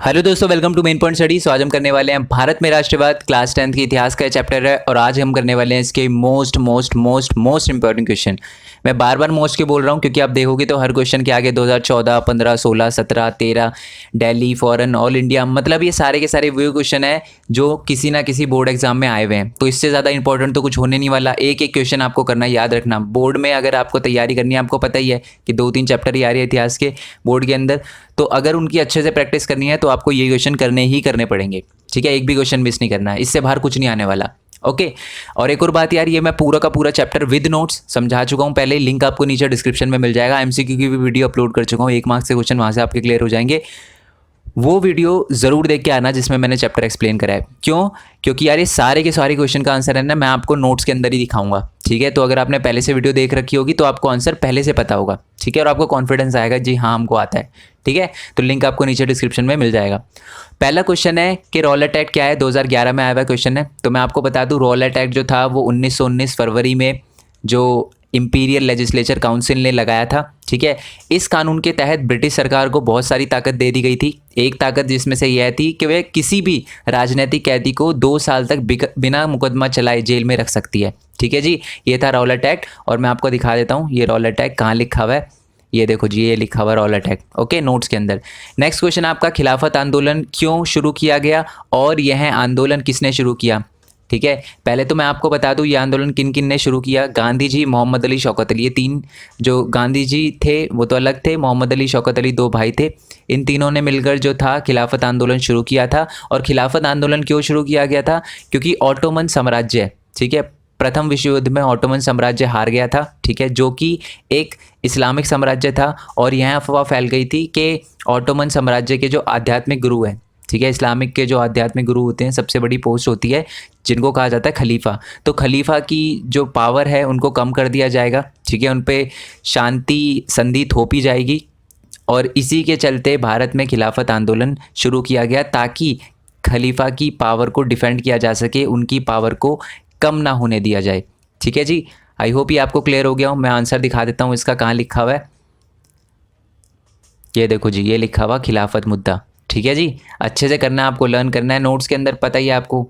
Hello दोस्तों, welcome to main point study. So आज हम करने वाले हैं भारत में राष्ट्रवाद, क्लास 10th के इतिहास का चैप्टर है और आज हम करने वाले हैं इसके मोस्ट इंपॉर्टेंट क्वेश्चन। मैं बार बार मोस्ट के बोल रहा हूँ क्योंकि आप देखोगे तो हर क्वेश्चन के आगे 2014, 15, 16, 17, 13, दिल्ली, फॉरेन, ऑल इंडिया, मतलब ये सारे के सारे वो क्वेश्चन है जो किसी ना किसी बोर्ड एग्जाम में आए हुए हैं। तो इससे ज़्यादा इंपॉर्टेंट तो कुछ होने नहीं वाला। एक एक क्वेश्चन आपको करना, याद रखना। बोर्ड में अगर आपको तैयारी करनी है, आपको पता ही है कि 2-3 चैप्टर ही आ रही है इतिहास के बोर्ड के अंदर, तो अगर उनकी अच्छे से प्रैक्टिस करनी है तो आपको ये क्वेश्चन करने ही करने पड़ेंगे। ठीक है, एक भी क्वेश्चन मिस नहीं करना है, इससे बाहर कुछ नहीं आने वाला। ओके। और एक और बात यार, ये मैं पूरा का पूरा चैप्टर विद नोट्स समझा चुका हूँ पहले, लिंक आपको नीचे डिस्क्रिप्शन में मिल जाएगा। एमसीक्यू की भी वीडियो अपलोड कर चुका हूँ, 1 मार्क्स के क्वेश्चन वहाँ से आपके क्लियर हो जाएंगे। वो वीडियो ज़रूर देख के आना जिसमें मैंने चैप्टर एक्सप्लेन करा है। क्यों? क्योंकि यार ये सारे के सारे क्वेश्चन का आंसर है ना, मैं आपको नोट्स के अंदर ही दिखाऊंगा। ठीक है, तो अगर आपने पहले से वीडियो देख रखी होगी तो आपको आंसर पहले से पता होगा। ठीक है, और आपको कॉन्फिडेंस आएगा, जी हाँ हमको आता है। ठीक है, तो लिंक आपको नीचे डिस्क्रिप्शन में मिल जाएगा। पहला क्वेश्चन है कि रॉलेट एक्ट क्या है। 2011 में आया हुआ क्वेश्चन है। तो मैं आपको बता दूं, रॉलेट एक्ट जो था वो 1919 फरवरी में जो इंपीरियल लेजिस्लेचर काउंसिल ने लगाया था। ठीक है, इस कानून के तहत ब्रिटिश सरकार को बहुत सारी ताकत दे दी गई थी। एक ताकत जिसमें से यह थी कि वह किसी भी राजनीतिक कैदी को 2 साल तक बिना मुकदमा चलाए जेल में रख सकती है। ठीक है जी, ये था रॉलेट एक्ट। और मैं आपको दिखा देता हूँ ये रॉलेट एक्ट कहाँ लिखा हुआ है। ये देखो जी, ये लिखा हुआ रॉलेट एक्ट। ओके, नोट्स के अंदर। नेक्स्ट क्वेश्चन आपका, खिलाफत आंदोलन क्यों शुरू किया गया और यह आंदोलन किसने शुरू किया। ठीक है, पहले तो मैं आपको बता दूं ये आंदोलन किन किन ने शुरू किया। गांधी जी, मोहम्मद अली, शौकत अली, ये 3 जो गांधी जी थे वो तो अलग थे, मोहम्मद अली, शौकत अली 2 भाई थे। इन तीनों ने मिलकर जो था खिलाफत आंदोलन शुरू किया था। और खिलाफत आंदोलन क्यों शुरू किया गया था? क्योंकि ऑटोमन साम्राज्य, ठीक है, प्रथम विश्व युद्ध में ऑटोमन साम्राज्य हार गया था। ठीक है, जो कि एक इस्लामिक साम्राज्य था। और यह अफवाह फैल गई थी कि ऑटोमन साम्राज्य के जो आध्यात्मिक गुरु हैं, ठीक है, इस्लामिक के जो आध्यात्मिक गुरु होते हैं, सबसे बड़ी पोस्ट होती है जिनको कहा जाता है खलीफा। तो खलीफा की जो पावर है उनको कम कर दिया जाएगा। ठीक है, उन पे शांति संधि थोपी जाएगी। और इसी के चलते भारत में खिलाफत आंदोलन शुरू किया गया ताकि खलीफा की पावर को डिफेंड किया जा सके, उनकी पावर को कम ना होने दिया जाए। ठीक है जी, आई होप ये आपको क्लियर हो गया हूँ। मैं आंसर दिखा देता हूँ इसका, कहाँ लिखा हुआ है। ये देखो जी, ये लिखा हुआ खिलाफत मुद्दा। ठीक है जी, अच्छे से करना है, आपको लर्न करना है। नोट्स के अंदर पता ही है आपको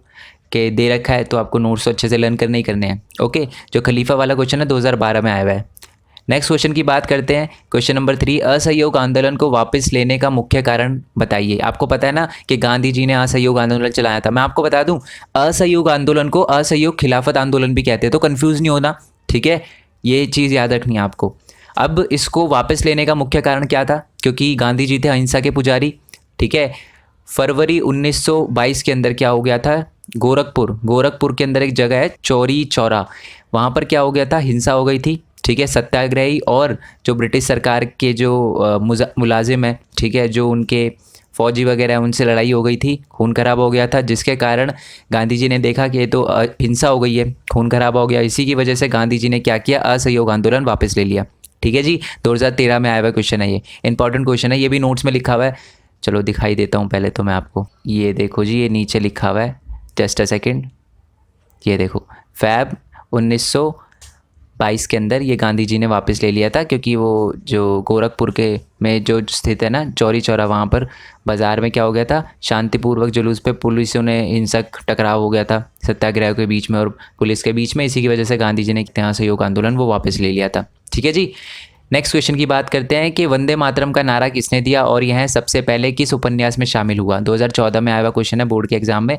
कि दे रखा है, तो आपको नोट्स तो अच्छे से लर्न करने ही करने हैं। ओके, जो खलीफा वाला क्वेश्चन है 2012 में आया हुआ है। नेक्स्ट क्वेश्चन की बात करते हैं। क्वेश्चन नंबर 3, असहयोग आंदोलन को वापस लेने का मुख्य कारण बताइए। आपको पता है ना कि गांधी जी ने असहयोग आंदोलन चलाया था। मैं आपको बता दूं, असहयोग आंदोलन को असहयोग खिलाफत आंदोलन भी कहते हैं, तो कन्फ्यूज़ नहीं होना। ठीक है, ये चीज़ याद रखनी है आपको। अब इसको वापस लेने का मुख्य कारण क्या था? क्योंकि गांधी जी थे अहिंसा के पुजारी। ठीक है, फरवरी 1922 के अंदर क्या हो गया था, गोरखपुर के अंदर एक जगह है चौरी चौरा, वहाँ पर क्या हो गया था, हिंसा हो गई थी। ठीक है, सत्याग्रही और जो ब्रिटिश सरकार के जो मुलाजिम है, ठीक है, जो उनके फौजी वगैरह हैं, उनसे लड़ाई हो गई थी, खून खराब हो गया था, जिसके कारण गांधी जी ने देखा कि ये तो हिंसा हो गई है, खून खराब हो गया। इसी की वजह से गांधी जी ने क्या किया, असहयोग आंदोलन वापस ले लिया। ठीक है जी, 2013 में आया हुआ क्वेश्चन है, ये इंपॉर्टेंट क्वेश्चन है, ये भी नोट्स में लिखा हुआ है। चलो दिखाई देता हूँ पहले तो मैं आपको। ये देखो जी, ये नीचे लिखा हुआ है, जस्ट अ सेकेंड। ये देखो, फैब 1922 के अंदर ये गांधी जी ने वापस ले लिया था, क्योंकि वो जो गोरखपुर के में जो स्थित है ना चौरी चौरा, वहाँ पर बाज़ार में क्या हो गया था, शांतिपूर्वक जुलूस पे पुलिसों ने हिंसक टकराव हो गया था सत्याग्रह के बीच में और पुलिस के बीच में। इसी की वजह से गांधी जी ने इतिहास सहयोग आंदोलन वो वापस ले लिया था। ठीक है जी, नेक्स्ट क्वेश्चन की बात करते हैं कि वंदे मातरम का नारा किसने दिया और यह सबसे पहले किस उपन्यास में शामिल हुआ। 2014 में आया हुआ क्वेश्चन है बोर्ड के एग्जाम में।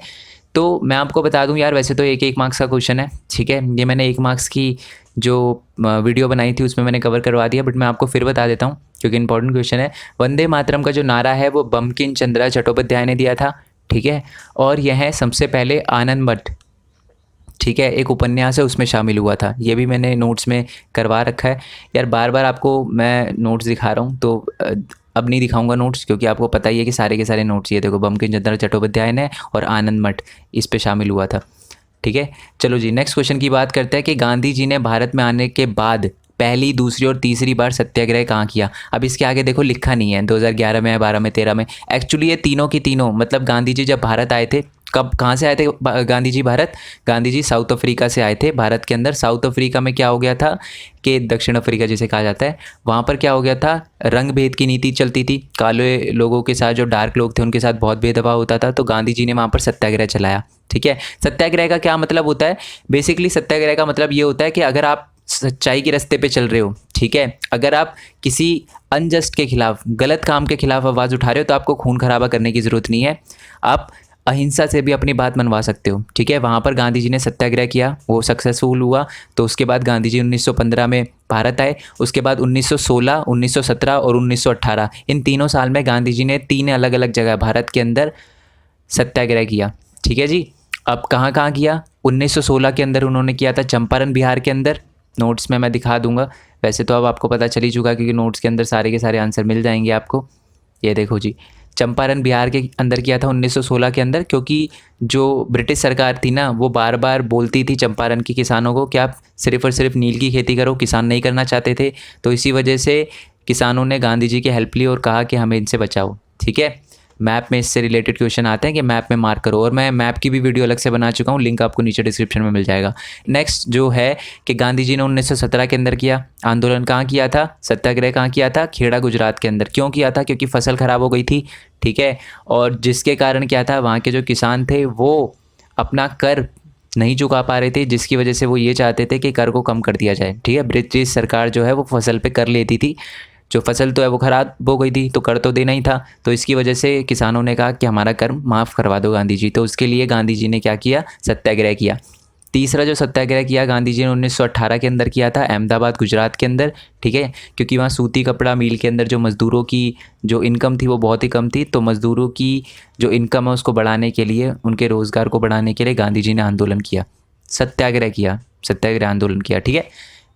तो मैं आपको बता दूं यार, वैसे तो 1-1 मार्क्स का क्वेश्चन है। ठीक है, ये मैंने 1 मार्क्स की जो वीडियो बनाई थी उसमें मैंने कवर करवा दिया, बट मैं आपको फिर बता देता हूँ क्योंकि इंपॉर्टेंट क्वेश्चन है। वंदे मातरम का जो नारा है वो बंकिम चंद्र चट्टोपाध्याय ने दिया था। ठीक है, और यह सबसे पहले आनंद मठ, ठीक है, एक उपन्यास है, उसमें शामिल हुआ था। ये भी मैंने नोट्स में करवा रखा है। यार बार बार आपको मैं नोट्स दिखा रहा हूँ, तो अब नहीं दिखाऊंगा नोट्स, क्योंकि आपको पता ही है कि सारे के सारे नोट्स, ये देखो, बंकिम चंद्र चट्टोपाध्याय ने और आनंद मठ इस पे शामिल हुआ था। ठीक है, चलो जी नेक्स्ट क्वेश्चन की बात करते हैं कि गांधी जी ने भारत में आने के बाद पहली, दूसरी और तीसरी बार सत्याग्रह कहाँ किया। अब इसके आगे देखो लिखा नहीं है 2011 में, 12 में, 13 में। एक्चुअली ये तीनों की तीनों, मतलब गांधी जी जब भारत आए थे, कब, कहाँ से आए थे गांधी जी भारत? गांधी जी साउथ अफ्रीका से आए थे भारत के अंदर। साउथ अफ्रीका में क्या हो गया था कि दक्षिण अफ्रीका जिसे कहा जाता है, वहाँ पर क्या हो गया था, रंग भेद की नीति चलती थी। काले लोगों के साथ जो डार्क लोग थे उनके साथ बहुत भेदभाव होता था, तो गांधी जी ने वहाँ पर सत्याग्रह चलाया। ठीक है, सत्याग्रह का क्या मतलब होता है? बेसिकली सत्याग्रह का मतलब ये होता है कि अगर आप सच्चाई के रास्ते पे चल रहे हो, ठीक है, अगर आप किसी अनजस्ट के खिलाफ, गलत काम के खिलाफ आवाज़ उठा रहे हो, तो आपको खून खराबा करने की ज़रूरत नहीं है, आप अहिंसा से भी अपनी बात मनवा सकते हो। ठीक है, वहाँ पर गांधी जी ने सत्याग्रह किया, वो सक्सेसफुल हुआ। तो उसके बाद गांधी जी 1915 में भारत आए। उसके बाद 1916, 1917 और 1918, इन तीनों साल में गांधी जी ने 3 अलग अलग जगह भारत के अंदर सत्याग्रह किया। ठीक है जी, अब कहाँ कहाँ किया? 1916 के अंदर उन्होंने किया था चंपारण बिहार के अंदर। नोट्स में मैं दिखा दूंगा, वैसे तो अब आपको पता चल ही चुका क्योंकि नोट्स के अंदर सारे के सारे आंसर मिल जाएंगे आपको। ये देखो जी, चंपारण बिहार के अंदर किया था 1916 के अंदर, क्योंकि जो ब्रिटिश सरकार थी ना, वो बार बार बोलती थी चंपारण के किसानों को कि आप सिर्फ और सिर्फ नील की खेती करो, किसान नहीं करना चाहते थे। तो इसी वजह से किसानों ने गांधी जी की हेल्प ली और कहा कि हमें इनसे बचाओ। ठीक है, मैप में इससे रिलेटेड क्वेश्चन आते हैं कि मैप में मार्क करो, और मैं मैप की भी वीडियो अलग से बना चुका हूँ, लिंक आपको नीचे डिस्क्रिप्शन में मिल जाएगा। नेक्स्ट जो है कि गांधी जी ने 1917 के अंदर किया आंदोलन। कहाँ किया था? सत्याग्रह कहाँ किया था? खेड़ा गुजरात के अंदर। क्यों किया था? क्योंकि फसल ख़राब हो गई थी। ठीक है, और जिसके कारण क्या था, वहाँ के जो किसान थे वो अपना कर नहीं चुका पा रहे थे, जिसकी वजह से वो ये चाहते थे कि कर को कम कर दिया जाए। ठीक है, ब्रिटिश सरकार जो है वो फसल पे कर लेती थी, जो फसल तो है वो ख़राब हो गई थी, तो कर तो देना ही था। तो इसकी वजह से किसानों ने कहा कि हमारा कर माफ़ करवा दो गांधी जी। तो उसके लिए गांधी जी ने क्या किया? सत्याग्रह किया। तीसरा जो सत्याग्रह किया गांधी जी ने 1918 के अंदर किया था, अहमदाबाद गुजरात के अंदर। ठीक है, क्योंकि वहाँ सूती कपड़ा मिल के अंदर जो मज़दूरों की जो इनकम थी वो बहुत ही कम थी, तो मज़दूरों की जो इनकम है उसको बढ़ाने के लिए, उनके रोज़गार को बढ़ाने के लिए गांधी जी ने आंदोलन किया, सत्याग्रह किया, सत्याग्रह आंदोलन किया। ठीक है,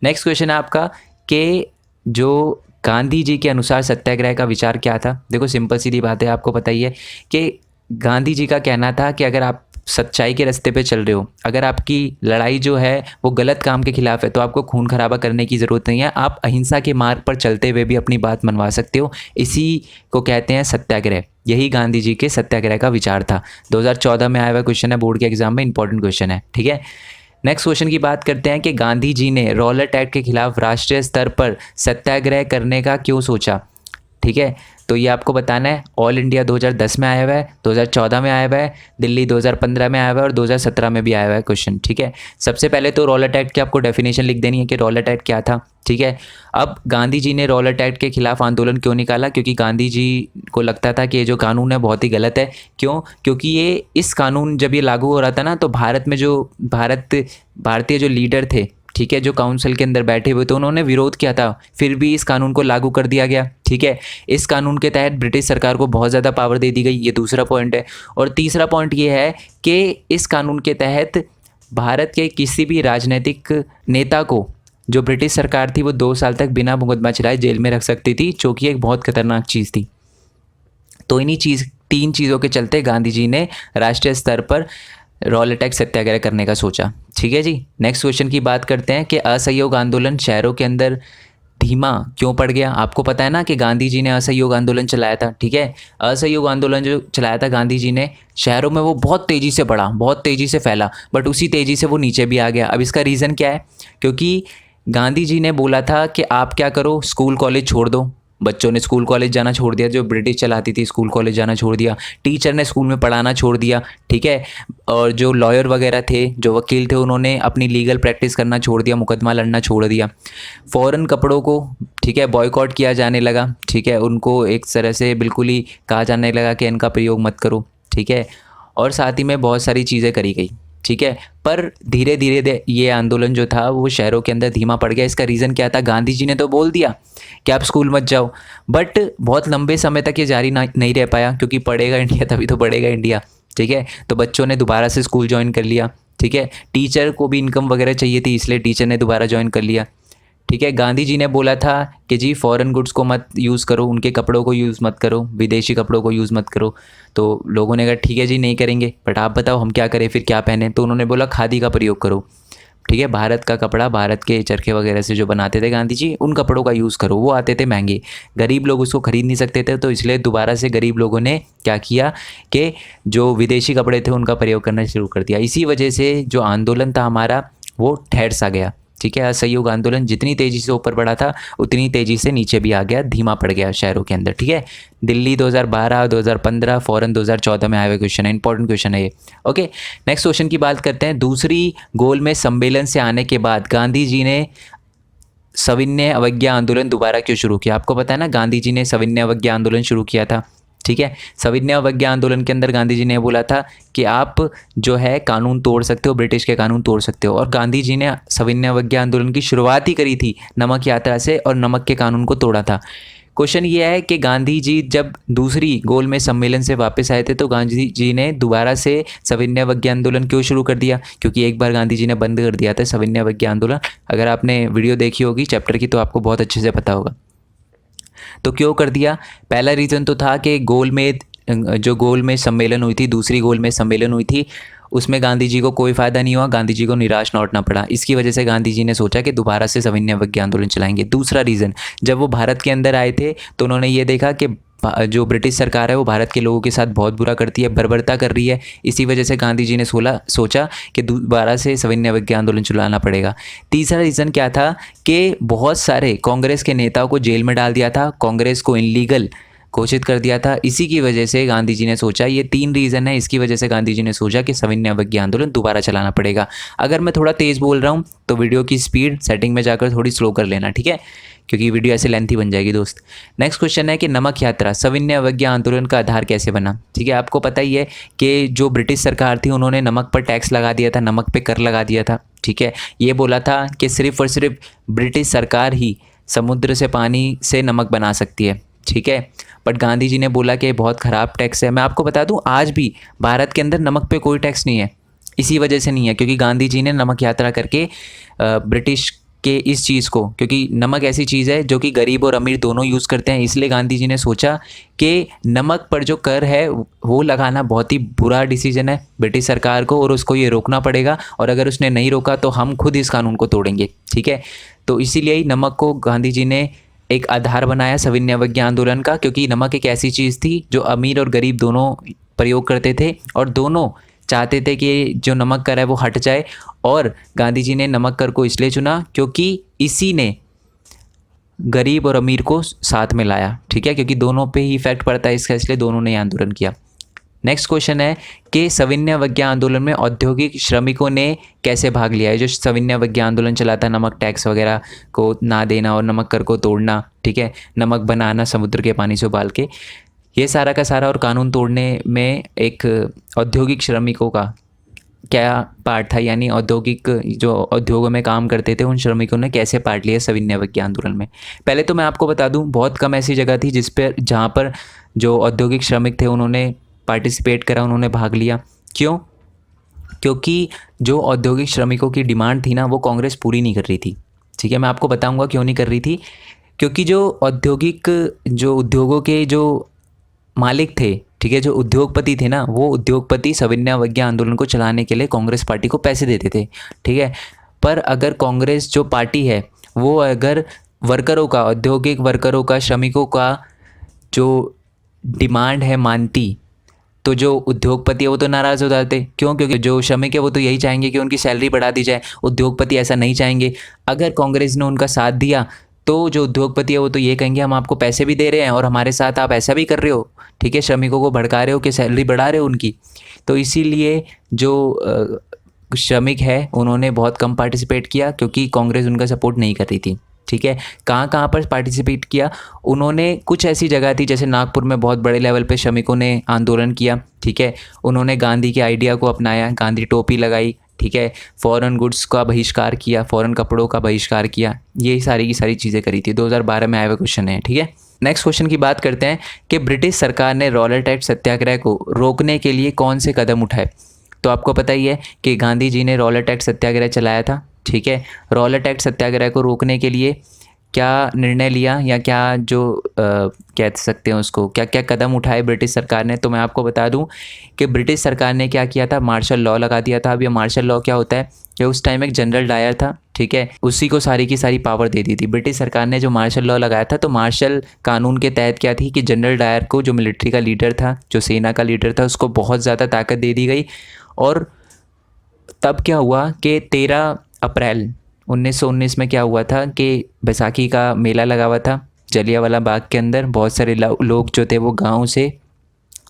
नेक्स्ट क्वेश्चन है आपका कि जो गांधी जी के अनुसार सत्याग्रह का विचार क्या था। देखो सिंपल सीधी बात है, आपको पता ही है कि गांधी जी का कहना था कि अगर आप सच्चाई के रास्ते पे चल रहे हो, अगर आपकी लड़ाई जो है वो गलत काम के खिलाफ है, तो आपको खून खराबा करने की ज़रूरत नहीं है, आप अहिंसा के मार्ग पर चलते हुए भी अपनी बात मनवा सकते हो। इसी को कहते हैं सत्याग्रह। यही गांधी जी के सत्याग्रह का विचार था। 2014 में आया हुआ क्वेश्चन है, बोर्ड के एग्जाम में इंपॉर्टेंट क्वेश्चन है। ठीक है, नेक्स्ट क्वेश्चन की बात करते हैं कि गांधी जी ने रॉलेट एक्ट के खिलाफ राष्ट्रीय स्तर पर सत्याग्रह करने का क्यों सोचा। ठीक है, तो ये आपको बताना है। ऑल इंडिया 2010 में आया हुआ है, 2014 में आया हुआ है, दिल्ली 2015 में आया हुआ है और 2017 में भी आया हुआ है क्वेश्चन। ठीक है, सबसे पहले तो रॉलेट एक्ट की आपको डेफिनेशन लिख देनी है कि रॉलेट एक्ट क्या था। ठीक है, अब गांधी जी ने रॉलेट एक्ट के खिलाफ आंदोलन क्यों निकाला? क्योंकि गांधी जी को लगता था कि ये जो कानून है बहुत ही गलत है। क्यों? क्योंकि ये इस कानून जब ये लागू हो रहा था ना, तो भारत में जो भारतीय जो लीडर थे, ठीक है, जो काउंसिल के अंदर बैठे हुए थे, उन्होंने विरोध किया था, फिर भी इस कानून को लागू कर दिया गया। ठीक है, इस कानून के तहत ब्रिटिश सरकार को बहुत ज़्यादा पावर दे दी गई, ये दूसरा पॉइंट है। और तीसरा पॉइंट ये है कि इस कानून के तहत भारत के किसी भी राजनीतिक नेता को, जो ब्रिटिश सरकार थी, वो 2 साल तक बिना मुकदमा चलाए जेल में रख सकती थी, जो कि एक बहुत खतरनाक चीज़ थी। तो इन्हीं 3 चीज़ों के चलते गांधी जी ने राष्ट्रीय स्तर पर रॉलेट एक्ट सत्याग्रह करने का सोचा। ठीक है जी, नेक्स्ट क्वेश्चन की बात करते हैं कि असहयोग आंदोलन शहरों के अंदर धीमा क्यों पड़ गया। आपको पता है ना कि गांधी जी ने असहयोग आंदोलन चलाया था। ठीक है, असहयोग आंदोलन जो चलाया था गांधी जी ने, शहरों में वो बहुत तेज़ी से बढ़ा, बहुत तेज़ी से फैला, बट उसी तेज़ी से वो नीचे भी आ गया। अब इसका रीज़न क्या है? क्योंकि गांधी जी ने बोला था कि आप क्या करो, स्कूल कॉलेज छोड़ दो। बच्चों ने स्कूल कॉलेज जाना छोड़ दिया, जो ब्रिटिश चलाती थी स्कूल कॉलेज जाना छोड़ दिया। टीचर ने स्कूल में पढ़ाना छोड़ दिया। ठीक है, और जो लॉयर वगैरह थे, जो वकील थे, उन्होंने अपनी लीगल प्रैक्टिस करना छोड़ दिया, मुकदमा लड़ना छोड़ दिया। फ़ॉरेन कपड़ों को, ठीक है, बॉयकॉट किया जाने लगा। ठीक है, उनको एक तरह से बिल्कुल ही कहा जाने लगा कि इनका प्रयोग मत करो। ठीक है, और साथ ही में बहुत सारी चीज़ें करी गई। ठीक है, पर धीरे धीरे ये आंदोलन जो था वो शहरों के अंदर धीमा पड़ गया। इसका रीज़न क्या था? गांधी जी ने तो बोल दिया कि आप स्कूल मत जाओ, बट बहुत लंबे समय तक ये जारी नहीं रह पाया, क्योंकि पढ़ेगा इंडिया तभी तो बढ़ेगा इंडिया। ठीक है, तो बच्चों ने दोबारा से स्कूल ज्वाइन कर लिया। ठीक है, टीचर को भी इनकम वगैरह चाहिए थी, इसलिए टीचर ने दोबारा ज्वाइन कर लिया। ठीक है, गांधी जी ने बोला था कि जी फॉरेन गुड्स को मत यूज़ करो, उनके कपड़ों को यूज़ मत करो, विदेशी कपड़ों को यूज़ मत करो। तो लोगों ने कहा ठीक है जी नहीं करेंगे, बट आप बताओ हम क्या करें, फिर क्या पहने? तो उन्होंने बोला खादी का प्रयोग करो। ठीक ठीक है। भारत का कपड़ा, भारत के चरखे वगैरह से जो बनाते थे गांधी जी, उन कपड़ों का यूज़ करो। वो आते थे महंगे, गरीब लोग उसको खरीद नहीं सकते थे, तो इसलिए दोबारा से गरीब लोगों ने क्या किया कि जो विदेशी कपड़े थे उनका प्रयोग करना शुरू कर दिया। इसी वजह से जो आंदोलन था हमारा वो ठहर सा गया, ठीक है। असहयोग आंदोलन जितनी तेज़ी से ऊपर बढ़ा था उतनी तेज़ी से नीचे भी आ गया, धीमा पड़ गया शहरों के अंदर, ठीक है। दिल्ली 2012, 2015, फौरन 2014 में आया हुआ क्वेश्चन है, इंपॉर्टेंट क्वेश्चन है ये। ओके, नेक्स्ट क्वेश्चन की बात करते हैं। दूसरी गोलमेज सम्मेलन से आने के बाद गांधी जी ने सविनय अवज्ञा आंदोलन दोबारा क्यों शुरू किया? आपको पता है ना, गांधी जी ने सविनय अवज्ञा आंदोलन शुरू किया था, ठीक है। सविनय अवज्ञा आंदोलन के अंदर गांधी जी ने बोला था कि आप जो है कानून तोड़ सकते हो, ब्रिटिश के कानून तोड़ सकते हो। और गांधी जी ने सविनय अवज्ञा आंदोलन की शुरुआत ही करी थी नमक यात्रा से, और नमक के कानून को तोड़ा था। क्वेश्चन ये है कि गांधी जी जब दूसरी गोलमेज सम्मेलन से वापस आए थे तो गांधी जी ने दोबारा से सविनय अवज्ञा आंदोलन क्यों शुरू कर दिया? क्योंकि एक बार गांधी जी ने बंद कर दिया था सविनय अवज्ञा आंदोलन। अगर आपने वीडियो देखी होगी चैप्टर की तो आपको बहुत अच्छे से पता होगा। तो क्यों कर दिया? पहला रीज़न तो था कि गोलमेज सम्मेलन हुई थी, दूसरी गोलमेज सम्मेलन हुई थी, उसमें गांधी जी को कोई फ़ायदा नहीं हुआ, गांधी जी को निराश लौटना पड़ा। इसकी वजह से गांधी जी ने सोचा कि दोबारा से सविनय अवज्ञा आंदोलन चलाएंगे। दूसरा रीज़न, जब वो भारत के अंदर आए थे तो उन्होंने ये देखा कि जो ब्रिटिश सरकार है वो भारत के लोगों के साथ बहुत बुरा करती है, बर्बरता कर रही है। इसी वजह से गांधी जी ने सोचा कि दोबारा से सविनय अवज्ञा आंदोलन चलाना पड़ेगा। तीसरा रीज़न क्या था कि बहुत सारे कांग्रेस के नेताओं को जेल में डाल दिया था, कांग्रेस को इनलीगल घोषित कर दिया था। इसी की वजह से गांधी जी ने सोचा, ये 3 रीज़न है, इसकी वजह से गांधी जी ने सोचा कि सविनय अवज्ञा आंदोलन दोबारा चलाना पड़ेगा। अगर मैं थोड़ा तेज़ बोल रहा हूँ तो वीडियो की स्पीड सेटिंग में जाकर थोड़ी स्लो कर लेना, ठीक है, क्योंकि वीडियो ऐसे लेंथी बन जाएगी दोस्त। नेक्स्ट क्वेश्चन है कि नमक यात्रा सविनय अवज्ञा आंदोलन का आधार कैसे बना? ठीक है, आपको पता ही है कि जो ब्रिटिश सरकार थी उन्होंने नमक पर टैक्स लगा दिया था, नमक पे कर लगा दिया था, ठीक है। ये बोला था कि सिर्फ और सिर्फ ब्रिटिश सरकार ही समुद्र से पानी से नमक बना सकती है, ठीक है। बट गांधी जी ने बोला कि बहुत ख़राब टैक्स है। मैं आपको बता दूं आज भी भारत के अंदर नमक पे कोई टैक्स नहीं है। इसी वजह से नहीं है क्योंकि गांधी जी ने नमक यात्रा करके ब्रिटिश के इस चीज़ को, क्योंकि नमक ऐसी चीज़ है जो कि गरीब और अमीर दोनों यूज़ करते हैं, इसलिए गांधी जी ने सोचा कि नमक पर जो कर है वो लगाना बहुत ही बुरा डिसीजन है ब्रिटिश सरकार को और उसको ये रोकना पड़ेगा, और अगर उसने नहीं रोका तो हम खुद इस कानून को तोड़ेंगे, ठीक है। तो इसीलिए ही नमक को गांधी जी ने एक आधार बनाया सविनय अवज्ञा आंदोलन का, क्योंकि नमक एक ऐसी चीज़ थी जो अमीर और गरीब दोनों प्रयोग करते थे और दोनों चाहते थे कि जो नमक कर है वो हट जाए। और गांधी जी ने नमक कर को इसलिए चुना क्योंकि इसी ने गरीब और अमीर को साथ में लाया, ठीक है, क्योंकि दोनों पे ही इफेक्ट पड़ता है इसका, इसलिए दोनों ने आंदोलन किया। नेक्स्ट क्वेश्चन है कि सविनय अवज्ञा आंदोलन में औद्योगिक श्रमिकों ने कैसे भाग लिया है? जो सविनय अवज्ञा आंदोलन चला था, नमक टैक्स वगैरह को ना देना और नमक कर को तोड़ना, ठीक है, नमक बनाना समुद्र के पानी से उबाल के, ये सारा का सारा और कानून तोड़ने में एक औद्योगिक श्रमिकों का क्या पार्ट था, यानी औद्योगिक जो उद्योगों में काम करते थे उन श्रमिकों ने कैसे पार्ट लिया सविनय अवज्ञा आंदोलन में? पहले तो मैं आपको बता दूं बहुत कम ऐसी जगह थी जहाँ पर जो औद्योगिक श्रमिक थे उन्होंने पार्टिसिपेट करा, उन्होंने भाग लिया। क्यों? क्योंकि जो औद्योगिक श्रमिकों की डिमांड थी ना वो कांग्रेस पूरी नहीं कर रही थी, ठीक है। मैं आपको बताऊंगा क्यों नहीं कर रही थी। क्योंकि जो उद्योगों के जो मालिक थे, ठीक है, जो उद्योगपति थे ना, वो उद्योगपति सविनय अवज्ञा आंदोलन को चलाने के लिए कांग्रेस पार्टी को पैसे देते थे, ठीक है। पर अगर कांग्रेस जो पार्टी है वो अगर वर्करों का, औद्योगिक वर्करों का, श्रमिकों का जो डिमांड है मानती, तो जो उद्योगपति है वो तो नाराज़ हो जाते। क्यों? क्योंकि जो श्रमिक है वो तो यही चाहेंगे कि उनकी सैलरी बढ़ा दी जाए, उद्योगपति ऐसा नहीं चाहेंगे। अगर कांग्रेस ने उनका साथ दिया तो जो उद्योगपति है वो तो ये कहेंगे हम आपको पैसे भी दे रहे हैं और हमारे साथ आप ऐसा भी कर रहे हो, ठीक है, श्रमिकों को भड़का रहे हो कि सैलरी बढ़ा रहे हो उनकी। तो इसीलिए जो श्रमिक है उन्होंने बहुत कम पार्टिसिपेट किया क्योंकि कांग्रेस उनका सपोर्ट नहीं कर रही थी, ठीक है। कहाँ पर पार्टिसिपेट किया उन्होंने? कुछ ऐसी जगह थी जैसे नागपुर में बहुत बड़े लेवल पे श्रमिकों ने आंदोलन किया, ठीक है। उन्होंने गांधी के आइडिया को अपनाया, गांधी टोपी लगाई, ठीक है, फॉरेन गुड्स का बहिष्कार किया, फॉरेन कपड़ों का बहिष्कार किया, ये सारी की सारी चीज़ें करी थी। 2012 में आया हुआ क्वेश्चन है, ठीक है। नेक्स्ट क्वेश्चन की बात करते हैं कि ब्रिटिश सरकार ने रॉलेट एक्ट सत्याग्रह को रोकने के लिए कौन से कदम उठाए? तो आपको पता ही है कि गांधी जी ने रॉलेट एक्ट सत्याग्रह चलाया था, ठीक है। रॉलेट एक्ट सत्याग्रह को रोकने के लिए क्या निर्णय लिया या क्या जो कह सकते हैं उसको, क्या क्या कदम उठाए ब्रिटिश सरकार ने, तो मैं आपको बता दूं कि ब्रिटिश सरकार ने क्या किया था, मार्शल लॉ लगा दिया था। अब ये मार्शल लॉ क्या होता है कि उस टाइम एक जनरल डायर था, ठीक है, उसी को सारी की सारी पावर दे दी थी ब्रिटिश सरकार ने जो मार्शल लॉ लगाया था। तो मार्शल कानून के तहत क्या थी कि जनरल डायर को, जो मिलिट्री का लीडर था, जो सेना का लीडर था, उसको बहुत ज़्यादा ताकत दे दी गई। और तब क्या हुआ कि 13 अप्रैल 1919 में क्या हुआ था कि बैसाखी का मेला लगा हुआ था जलियांवाला बाग के अंदर। बहुत सारे लोग जो थे वो गांव से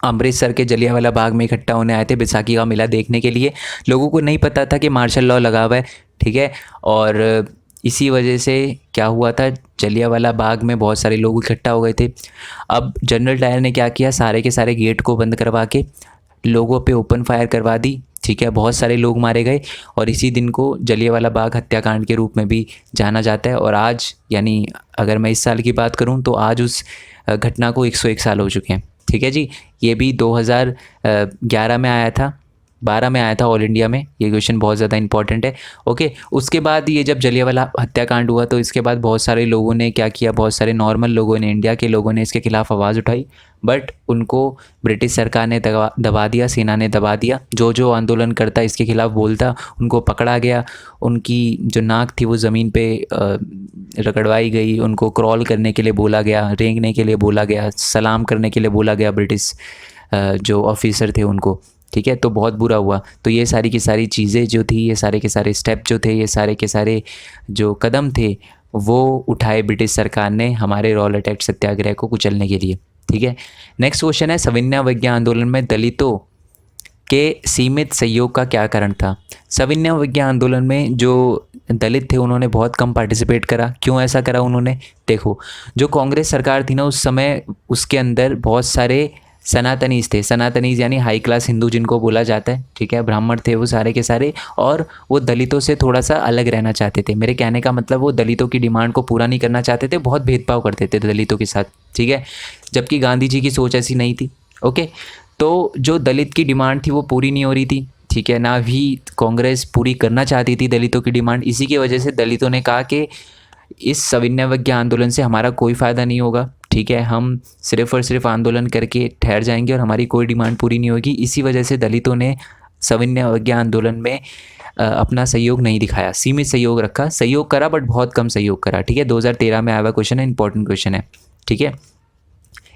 अमृतसर के जलियांवाला बाग में इकट्ठा होने आए थे बैसाखी का मेला देखने के लिए। लोगों को नहीं पता था कि मार्शल लॉ लगा हुआ है, ठीक है। और इसी वजह से क्या हुआ था, जलियांवाला बाग में बहुत सारे लोग इकट्ठा हो गए थे। अब जनरल डायर ने क्या किया, सारे के सारे गेट को बंद करवा के लोगों पे ओपन फायर करवा दी, ठीक है। बहुत सारे लोग मारे गए और इसी दिन को जलियांवाला बाग हत्याकांड के रूप में भी जाना जाता है। और आज, यानी अगर मैं इस साल की बात करूं तो आज उस घटना को 101 साल हो चुके हैं, ठीक है जी। ये भी 2011 में आया था, 12 में आया था ऑल इंडिया में। ये क्वेश्चन बहुत ज़्यादा इंपॉर्टेंट है, ओके। उसके बाद ये जब जलियांवाला हत्याकांड हुआ तो इसके बाद बहुत सारे लोगों ने क्या किया, बहुत सारे नॉर्मल लोगों ने, इंडिया के लोगों ने इसके खिलाफ आवाज़ उठाई, बट उनको ब्रिटिश सरकार ने दबा दिया, सेना ने दबा दिया। जो जो आंदोलन करता इसके खिलाफ बोलता उनको पकड़ा गया, उनकी जो नाक थी वो ज़मीन पे रगड़वाई गई, उनको क्रॉल करने के लिए बोला गया, रेंगने के लिए बोला गया, सलाम करने के लिए बोला गया ब्रिटिश जो ऑफिसर थे उनको, ठीक है। तो बहुत बुरा हुआ। तो ये सारी की सारी चीज़ें जो थी, ये सारे के सारे स्टेप जो थे, ये सारे के सारे जो कदम थे वो उठाए ब्रिटिश सरकार ने हमारे रॉलेट एक्ट सत्याग्रह को कुचलने के लिए, ठीक है। नेक्स्ट क्वेश्चन है, सविनय अवज्ञा आंदोलन में दलितों के सीमित सहयोग का क्या कारण था। सविनय अवज्ञा आंदोलन में जो दलित थे उन्होंने बहुत कम पार्टिसिपेट करा। क्यों ऐसा करा उन्होंने, देखो जो कांग्रेस सरकार थी ना उस समय, उसके अंदर बहुत सारे सनातनीज थे। सनातनीज यानी हाई क्लास हिंदू जिनको बोला जाता है, ठीक है, ब्राह्मण थे वो सारे के सारे, और वो दलितों से थोड़ा सा अलग रहना चाहते थे। मेरे कहने का मतलब वो दलितों की डिमांड को पूरा नहीं करना चाहते थे, बहुत भेदभाव करते थे दलितों के साथ, ठीक है। जबकि गांधी जी की सोच ऐसी नहीं थी, ओके। तो जो दलित की डिमांड थी वो पूरी नहीं हो रही थी, ठीक है, ना भी कांग्रेस पूरी करना चाहती थी दलितों की डिमांड। इसी की वजह से दलितों ने कहा कि इस सविनय अवज्ञा आंदोलन से हमारा कोई फ़ायदा नहीं होगा, ठीक है, हम सिर्फ़ और सिर्फ आंदोलन करके ठहर जाएंगे और हमारी कोई डिमांड पूरी नहीं होगी। इसी वजह से दलितों ने सविनय अवज्ञा आंदोलन में अपना सहयोग नहीं दिखाया, सीमित सहयोग रखा, सहयोग करा बट बहुत कम सहयोग करा, ठीक है। 2013 में आया हुआ क्वेश्चन है, इंपॉर्टेंट क्वेश्चन है, ठीक है।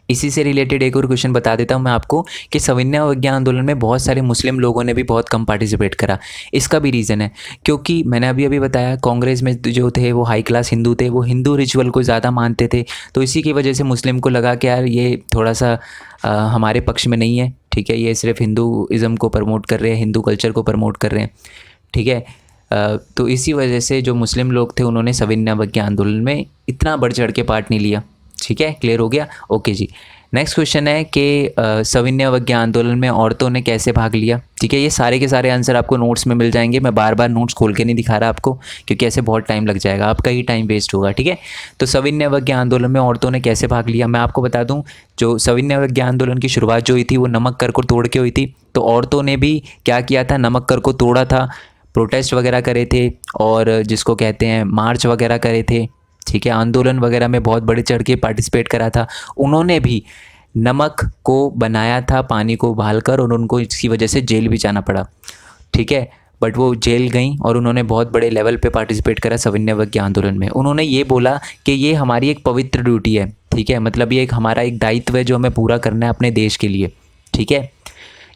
इसी से रिलेटेड एक और क्वेश्चन बता देता हूँ मैं आपको कि सविनय अवज्ञा आंदोलन में बहुत सारे मुस्लिम लोगों ने भी बहुत कम पार्टिसिपेट करा। इसका भी रीज़न है क्योंकि मैंने अभी बताया कांग्रेस में जो थे वो हाई क्लास हिंदू थे, वो हिंदू रिचुअल को ज़्यादा मानते थे। तो इसी की वजह से मुस्लिम को लगा कि यार ये थोड़ा सा हमारे पक्ष में नहीं है, ठीक है, ये सिर्फ हिंदूइज़्म को प्रमोट कर रहे हैं, हिंदू कल्चर को प्रमोट कर रहे हैं, ठीक है। तो इसी वजह से जो मुस्लिम लोग थे उन्होंने सविनय अवज्ञा आंदोलन में इतना बढ़ चढ़ के पार्ट नहीं लिया, ठीक है, क्लियर हो गया, ओके जी। नेक्स्ट क्वेश्चन है कि सविनय अवज्ञा आंदोलन में औरतों ने कैसे भाग लिया, ठीक है। ये सारे के सारे आंसर आपको नोट्स में मिल जाएंगे, मैं बार बार नोट्स खोल के नहीं दिखा रहा आपको क्योंकि ऐसे बहुत टाइम लग जाएगा, आपका ही टाइम वेस्ट होगा, ठीक है। तो सविनय अवज्ञा आंदोलन में औरतों ने कैसे भाग लिया, मैं आपको बता दूं, जो सविनय अवज्ञा आंदोलन की शुरुआत जो हुई थी वो नमक कर को तोड़ के हुई थी। तो औरतों ने भी क्या किया था, नमक कर को तोड़ा था, प्रोटेस्ट वगैरह करे थे और जिसको कहते हैं मार्च वगैरह करे थे, ठीक है, आंदोलन वगैरह में बहुत बढ़ चढ़ के पार्टिसिपेट करा था। उन्होंने भी नमक को बनाया था पानी को उबाल कर और उनको इसकी वजह से जेल भी जाना पड़ा, ठीक है, बट वो जेल गई और उन्होंने बहुत बड़े लेवल पे पार्टिसिपेट करा सविनय अवज्ञा आंदोलन में। उन्होंने ये बोला कि ये हमारी एक पवित्र ड्यूटी है, ठीक है, मतलब ये एक हमारा एक दायित्व है जो हमें पूरा करना है अपने देश के लिए, ठीक है।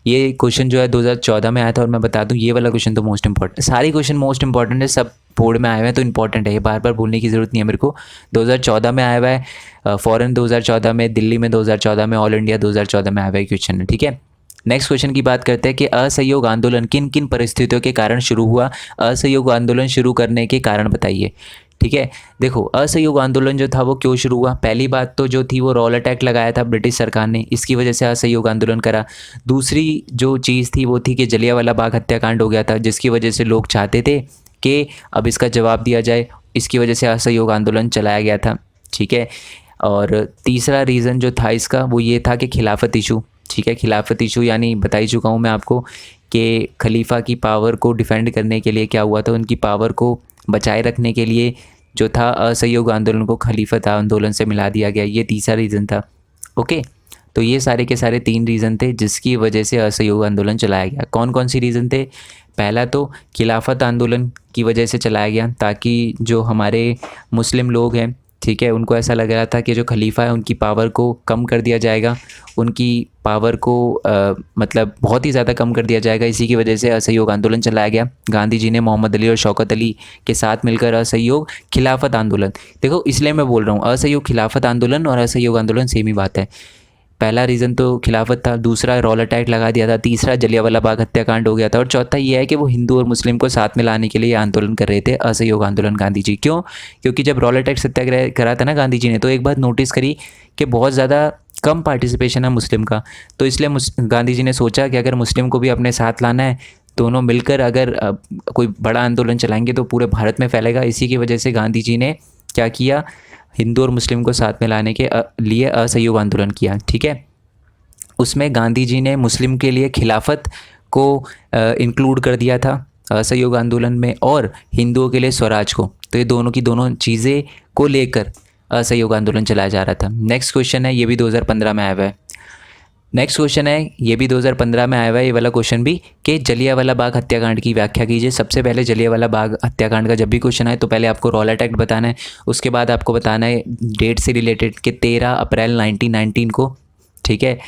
ये क्वेश्चन जो है 2014 में आया था और मैं बता दूं ये वाला क्वेश्चन तो मोस्ट इंपॉर्टेंट, सारे क्वेश्चन मोस्ट इंपॉर्टेंट है, सब बोर्ड में आए हुए हैं तो इंपॉर्टेंट है, ये बार बार बोलने की ज़रूरत नहीं है मेरे को। 2014 में आया हुआ है, फॉरेन 2014 में, दिल्ली में 2014 में, ऑल इंडिया 2014 में आया हुआ है क्वेश्चन है, ठीक है। नेक्स्ट क्वेश्चन की बात करते हैं कि असहयोग आंदोलन किन किन परिस्थितियों के कारण शुरू हुआ, असहयोग आंदोलन शुरू करने के कारण बताइए, ठीक है। देखो असहयोग आंदोलन जो था वो क्यों शुरू हुआ, पहली बात तो जो थी वो रॉलेट एक्ट लगाया था ब्रिटिश सरकार ने, इसकी वजह से असहयोग आंदोलन करा। दूसरी जो चीज़ थी वो थी कि जलियांवाला बाग हत्याकांड हो गया था जिसकी वजह से लोग चाहते थे कि अब इसका जवाब दिया जाए, इसकी वजह से असहयोग आंदोलन चलाया गया था, ठीक है। और तीसरा रीज़न जो था इसका वो ये था कि खिलाफत इशू, ठीक है, खिलाफत इशू यानी बता ही चुका हूँ मैं आपको कि खलीफा की पावर को डिफेंड करने के लिए क्या हुआ था, उनकी पावर को बचाए रखने के लिए जो था असहयोग आंदोलन को खलीफत आंदोलन से मिला दिया गया, ये तीसरा रीज़न था। ओके, तो ये सारे के सारे 3 रीज़न थे जिसकी वजह से असहयोग आंदोलन चलाया गया। कौन कौन सी रीज़न थे? पहला तो खिलाफत आंदोलन की वजह से चलाया गया, ताकि जो हमारे मुस्लिम लोग हैं, ठीक है, उनको ऐसा लग रहा था कि जो खलीफा है उनकी पावर को कम कर दिया जाएगा, उनकी पावर को मतलब बहुत ही ज़्यादा कम कर दिया जाएगा। इसी की वजह से असहयोग आंदोलन चलाया गया। गांधी जी ने मोहम्मद अली और शौकत अली के साथ मिलकर असहयोग खिलाफत आंदोलन, देखो इसलिए मैं बोल रहा हूँ असहयोग खिलाफत आंदोलन और असहयोग आंदोलन सेम ही बात है। पहला रीज़न तो खिलाफत था, दूसरा रॉलेट एक्ट लगा दिया था, तीसरा जलियांवाला बाग हत्याकांड हो गया था, और चौथा ये है कि वो हिंदू और मुस्लिम को साथ में लाने के लिए आंदोलन कर रहे थे, असहयोग आंदोलन गांधी जी। क्यों? क्योंकि जब रॉलेट एक्ट सत्याग्रह करा था ना गांधी जी ने, तो एक बात नोटिस करी कि बहुत ज़्यादा कम पार्टिसिपेशन है मुस्लिम का, तो इसलिए गांधी जी ने सोचा कि अगर मुस्लिम को भी अपने साथ लाना है, दोनों मिलकर अगर कोई बड़ा आंदोलन चलाएंगे तो पूरे भारत में फैलेगा। इसी की वजह से गांधी जी ने क्या किया, हिंदू और मुस्लिम को साथ में लाने के लिए असहयोग आंदोलन किया। ठीक है, उसमें गांधी जी ने मुस्लिम के लिए खिलाफत को इंक्लूड कर दिया था असहयोग आंदोलन में, और हिंदुओं के लिए स्वराज को। तो ये दोनों की दोनों चीज़ें को लेकर असहयोग आंदोलन चलाया जा रहा था। नेक्स्ट क्वेश्चन है, ये भी 2015 में आया हुआ है। नेक्स्ट क्वेश्चन है, ये भी 2015 में आया हुआ है ये वाला क्वेश्चन भी, कि जलियांवाला बाग हत्याकांड की व्याख्या कीजिए। सबसे पहले जलियांवाला बाग हत्याकांड का जब भी क्वेश्चन आए तो पहले आपको रॉलेट एक्ट बताना है, उसके बाद आपको बताना है डेट से रिलेटेड कि 13 अप्रैल 1919 को, ठीक है,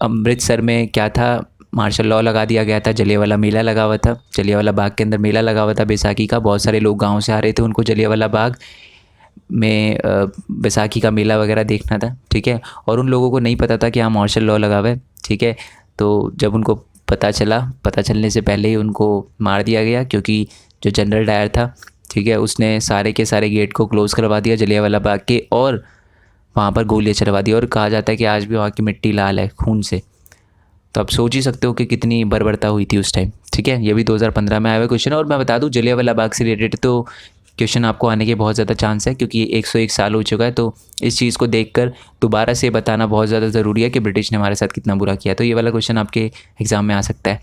अमृतसर में क्या था, मार्शल लॉ लगा दिया गया था, जलियांवाला मेला लगा हुआ था, जलियांवाला बाग के अंदर मेला लगा हुआ था बैसाखी का, बहुत सारे लोग गांव से आ रहे थे, उनको जलियांवाला बाग में बैसाखी का मेला वगैरह देखना था। ठीक है, और उन लोगों को नहीं पता था कि यहाँ मार्शल लॉ लगा हुआ है। ठीक है, तो जब उनको पता चलने से पहले ही उनको मार दिया गया, क्योंकि जो जनरल डायर था, ठीक है, उसने सारे के सारे गेट को क्लोज़ करवा दिया जलियांवाला बाग के, और वहाँ पर गोलियाँ चलवा दी, और कहा जाता है कि आज भी वहाँ की मिट्टी लाल है खून से। तो आप सोच ही सकते हो कि कितनी बर्बरता हुई थी उस टाइम। ठीक है, ये भी 2015 में आया हुआ क्वेश्चन है, और मैं बता दूं जलियांवाला बाग से रिलेटेड तो क्वेश्चन आपको आने के बहुत ज़्यादा चांस है, क्योंकि 101 साल हो चुका है। तो इस चीज़ को देखकर दोबारा से बताना बहुत ज़्यादा ज़रूरी है कि ब्रिटिश ने हमारे साथ कितना बुरा किया। तो ये वाला क्वेश्चन आपके एग्जाम में आ सकता है,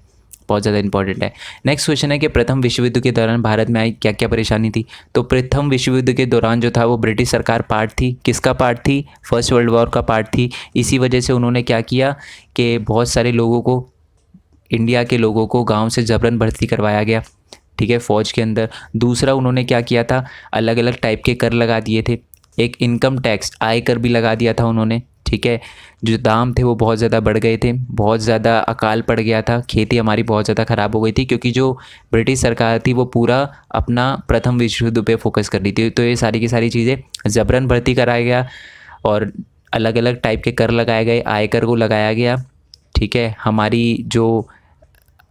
बहुत ज़्यादा इंपॉर्टेंट है। नेक्स्ट क्वेश्चन है कि प्रथम विश्व युद्ध के दौरान भारत में आई क्या क्या परेशानी थी। तो प्रथम विश्व युद्ध के दौरान जो था वो ब्रिटिश सरकार पार्ट थी, किसका पार्ट थी, फर्स्ट वर्ल्ड वॉर का पार्ट थी। इसी वजह से उन्होंने क्या किया कि बहुत सारे लोगों को, इंडिया के लोगों को गांव से जबरन भर्ती करवाया गया, ठीक है, फ़ौज के अंदर। दूसरा उन्होंने क्या किया था, अलग अलग टाइप के कर लगा दिए थे। एक इनकम टैक्स, आय कर भी लगा दिया था उन्होंने। ठीक है, जो दाम थे वो बहुत ज़्यादा बढ़ गए थे, बहुत ज़्यादा अकाल पड़ गया था, खेती हमारी बहुत ज़्यादा ख़राब हो गई थी, क्योंकि जो ब्रिटिश सरकार थी वो पूरा अपना प्रथम विश्व युद्ध पे फोकस कर रही थी। तो ये सारी की सारी चीज़ें जबरन भर्ती कराया गया, और अलग अलग टाइप के कर लगाए गए, आयकर को लगाया गया। ठीक है, हमारी जो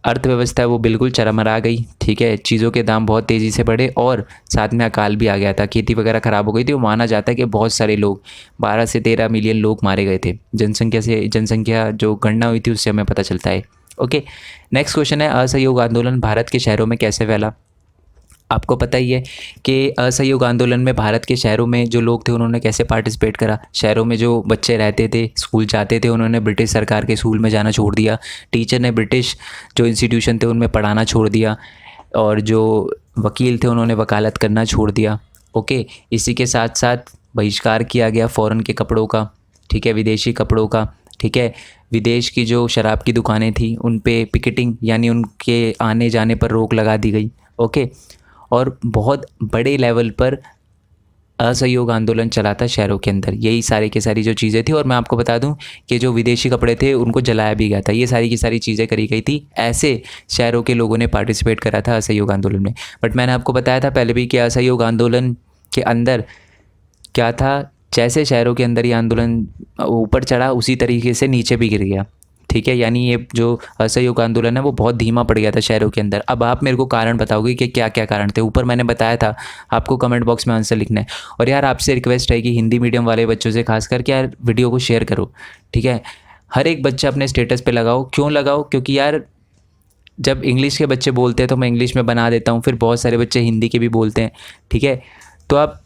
अर्थव्यवस्था है वो बिल्कुल चरमरा गई। ठीक है, चीज़ों के दाम बहुत तेज़ी से बढ़े, और साथ में अकाल भी आ गया था, खेती वगैरह ख़राब हो गई थी। वो माना जाता है कि बहुत सारे लोग, 12 से 13 मिलियन लोग मारे गए थे। जनसंख्या जो गणना हुई थी उससे हमें पता चलता है। ओके, नेक्स्ट क्वेश्चन है, असहयोग आंदोलन भारत के शहरों में कैसे फैला। आपको पता ही है कि असहयोग आंदोलन में भारत के शहरों में जो लोग थे उन्होंने कैसे पार्टिसिपेट करा। शहरों में जो बच्चे रहते थे, स्कूल जाते थे, उन्होंने ब्रिटिश सरकार के स्कूल में जाना छोड़ दिया। टीचर ने ब्रिटिश जो इंस्टीट्यूशन थे उनमें पढ़ाना छोड़ दिया, और जो वकील थे उन्होंने वकालत करना छोड़ दिया। ओके, इसी के साथ साथ बहिष्कार किया गया फ़ॉरेन के कपड़ों का, ठीक है, विदेशी कपड़ों का। ठीक है, विदेश की जो शराब की दुकानें थी उन पे पिकेटिंग, यानी उनके आने जाने पर रोक लगा दी गई। ओके, और बहुत बड़े लेवल पर असहयोग आंदोलन चला था शहरों के अंदर। यही सारी की सारी जो चीज़ें थी, और मैं आपको बता दूं कि जो विदेशी कपड़े थे उनको जलाया भी गया था। ये सारी की सारी चीज़ें करी गई थी, ऐसे शहरों के लोगों ने पार्टिसिपेट करा था असहयोग आंदोलन में। बट मैंने आपको बताया था पहले भी कि असहयोग आंदोलन के अंदर क्या था, जैसे शहरों के अंदर ये आंदोलन ऊपर चढ़ा उसी तरीके से नीचे भी गिर गया। ठीक है, यानी ये जो असहयोग आंदोलन है वो बहुत धीमा पड़ गया था शहरों के अंदर। अब आप मेरे को कारण बताओगे कि क्या क्या कारण थे। ऊपर मैंने बताया था, आपको कमेंट बॉक्स में आंसर लिखना है। और यार आपसे रिक्वेस्ट है कि हिंदी मीडियम वाले बच्चों से खास करके यार वीडियो को शेयर करो। ठीक है, हर एक बच्चा अपने स्टेटस पे लगाओ। क्यों लगाओ? क्योंकि यार जब इंग्लिश के बच्चे बोलते हैं तो मैं इंग्लिश में बना देता हूँ, फिर बहुत सारे बच्चे हिंदी के भी बोलते हैं। ठीक है, तो आप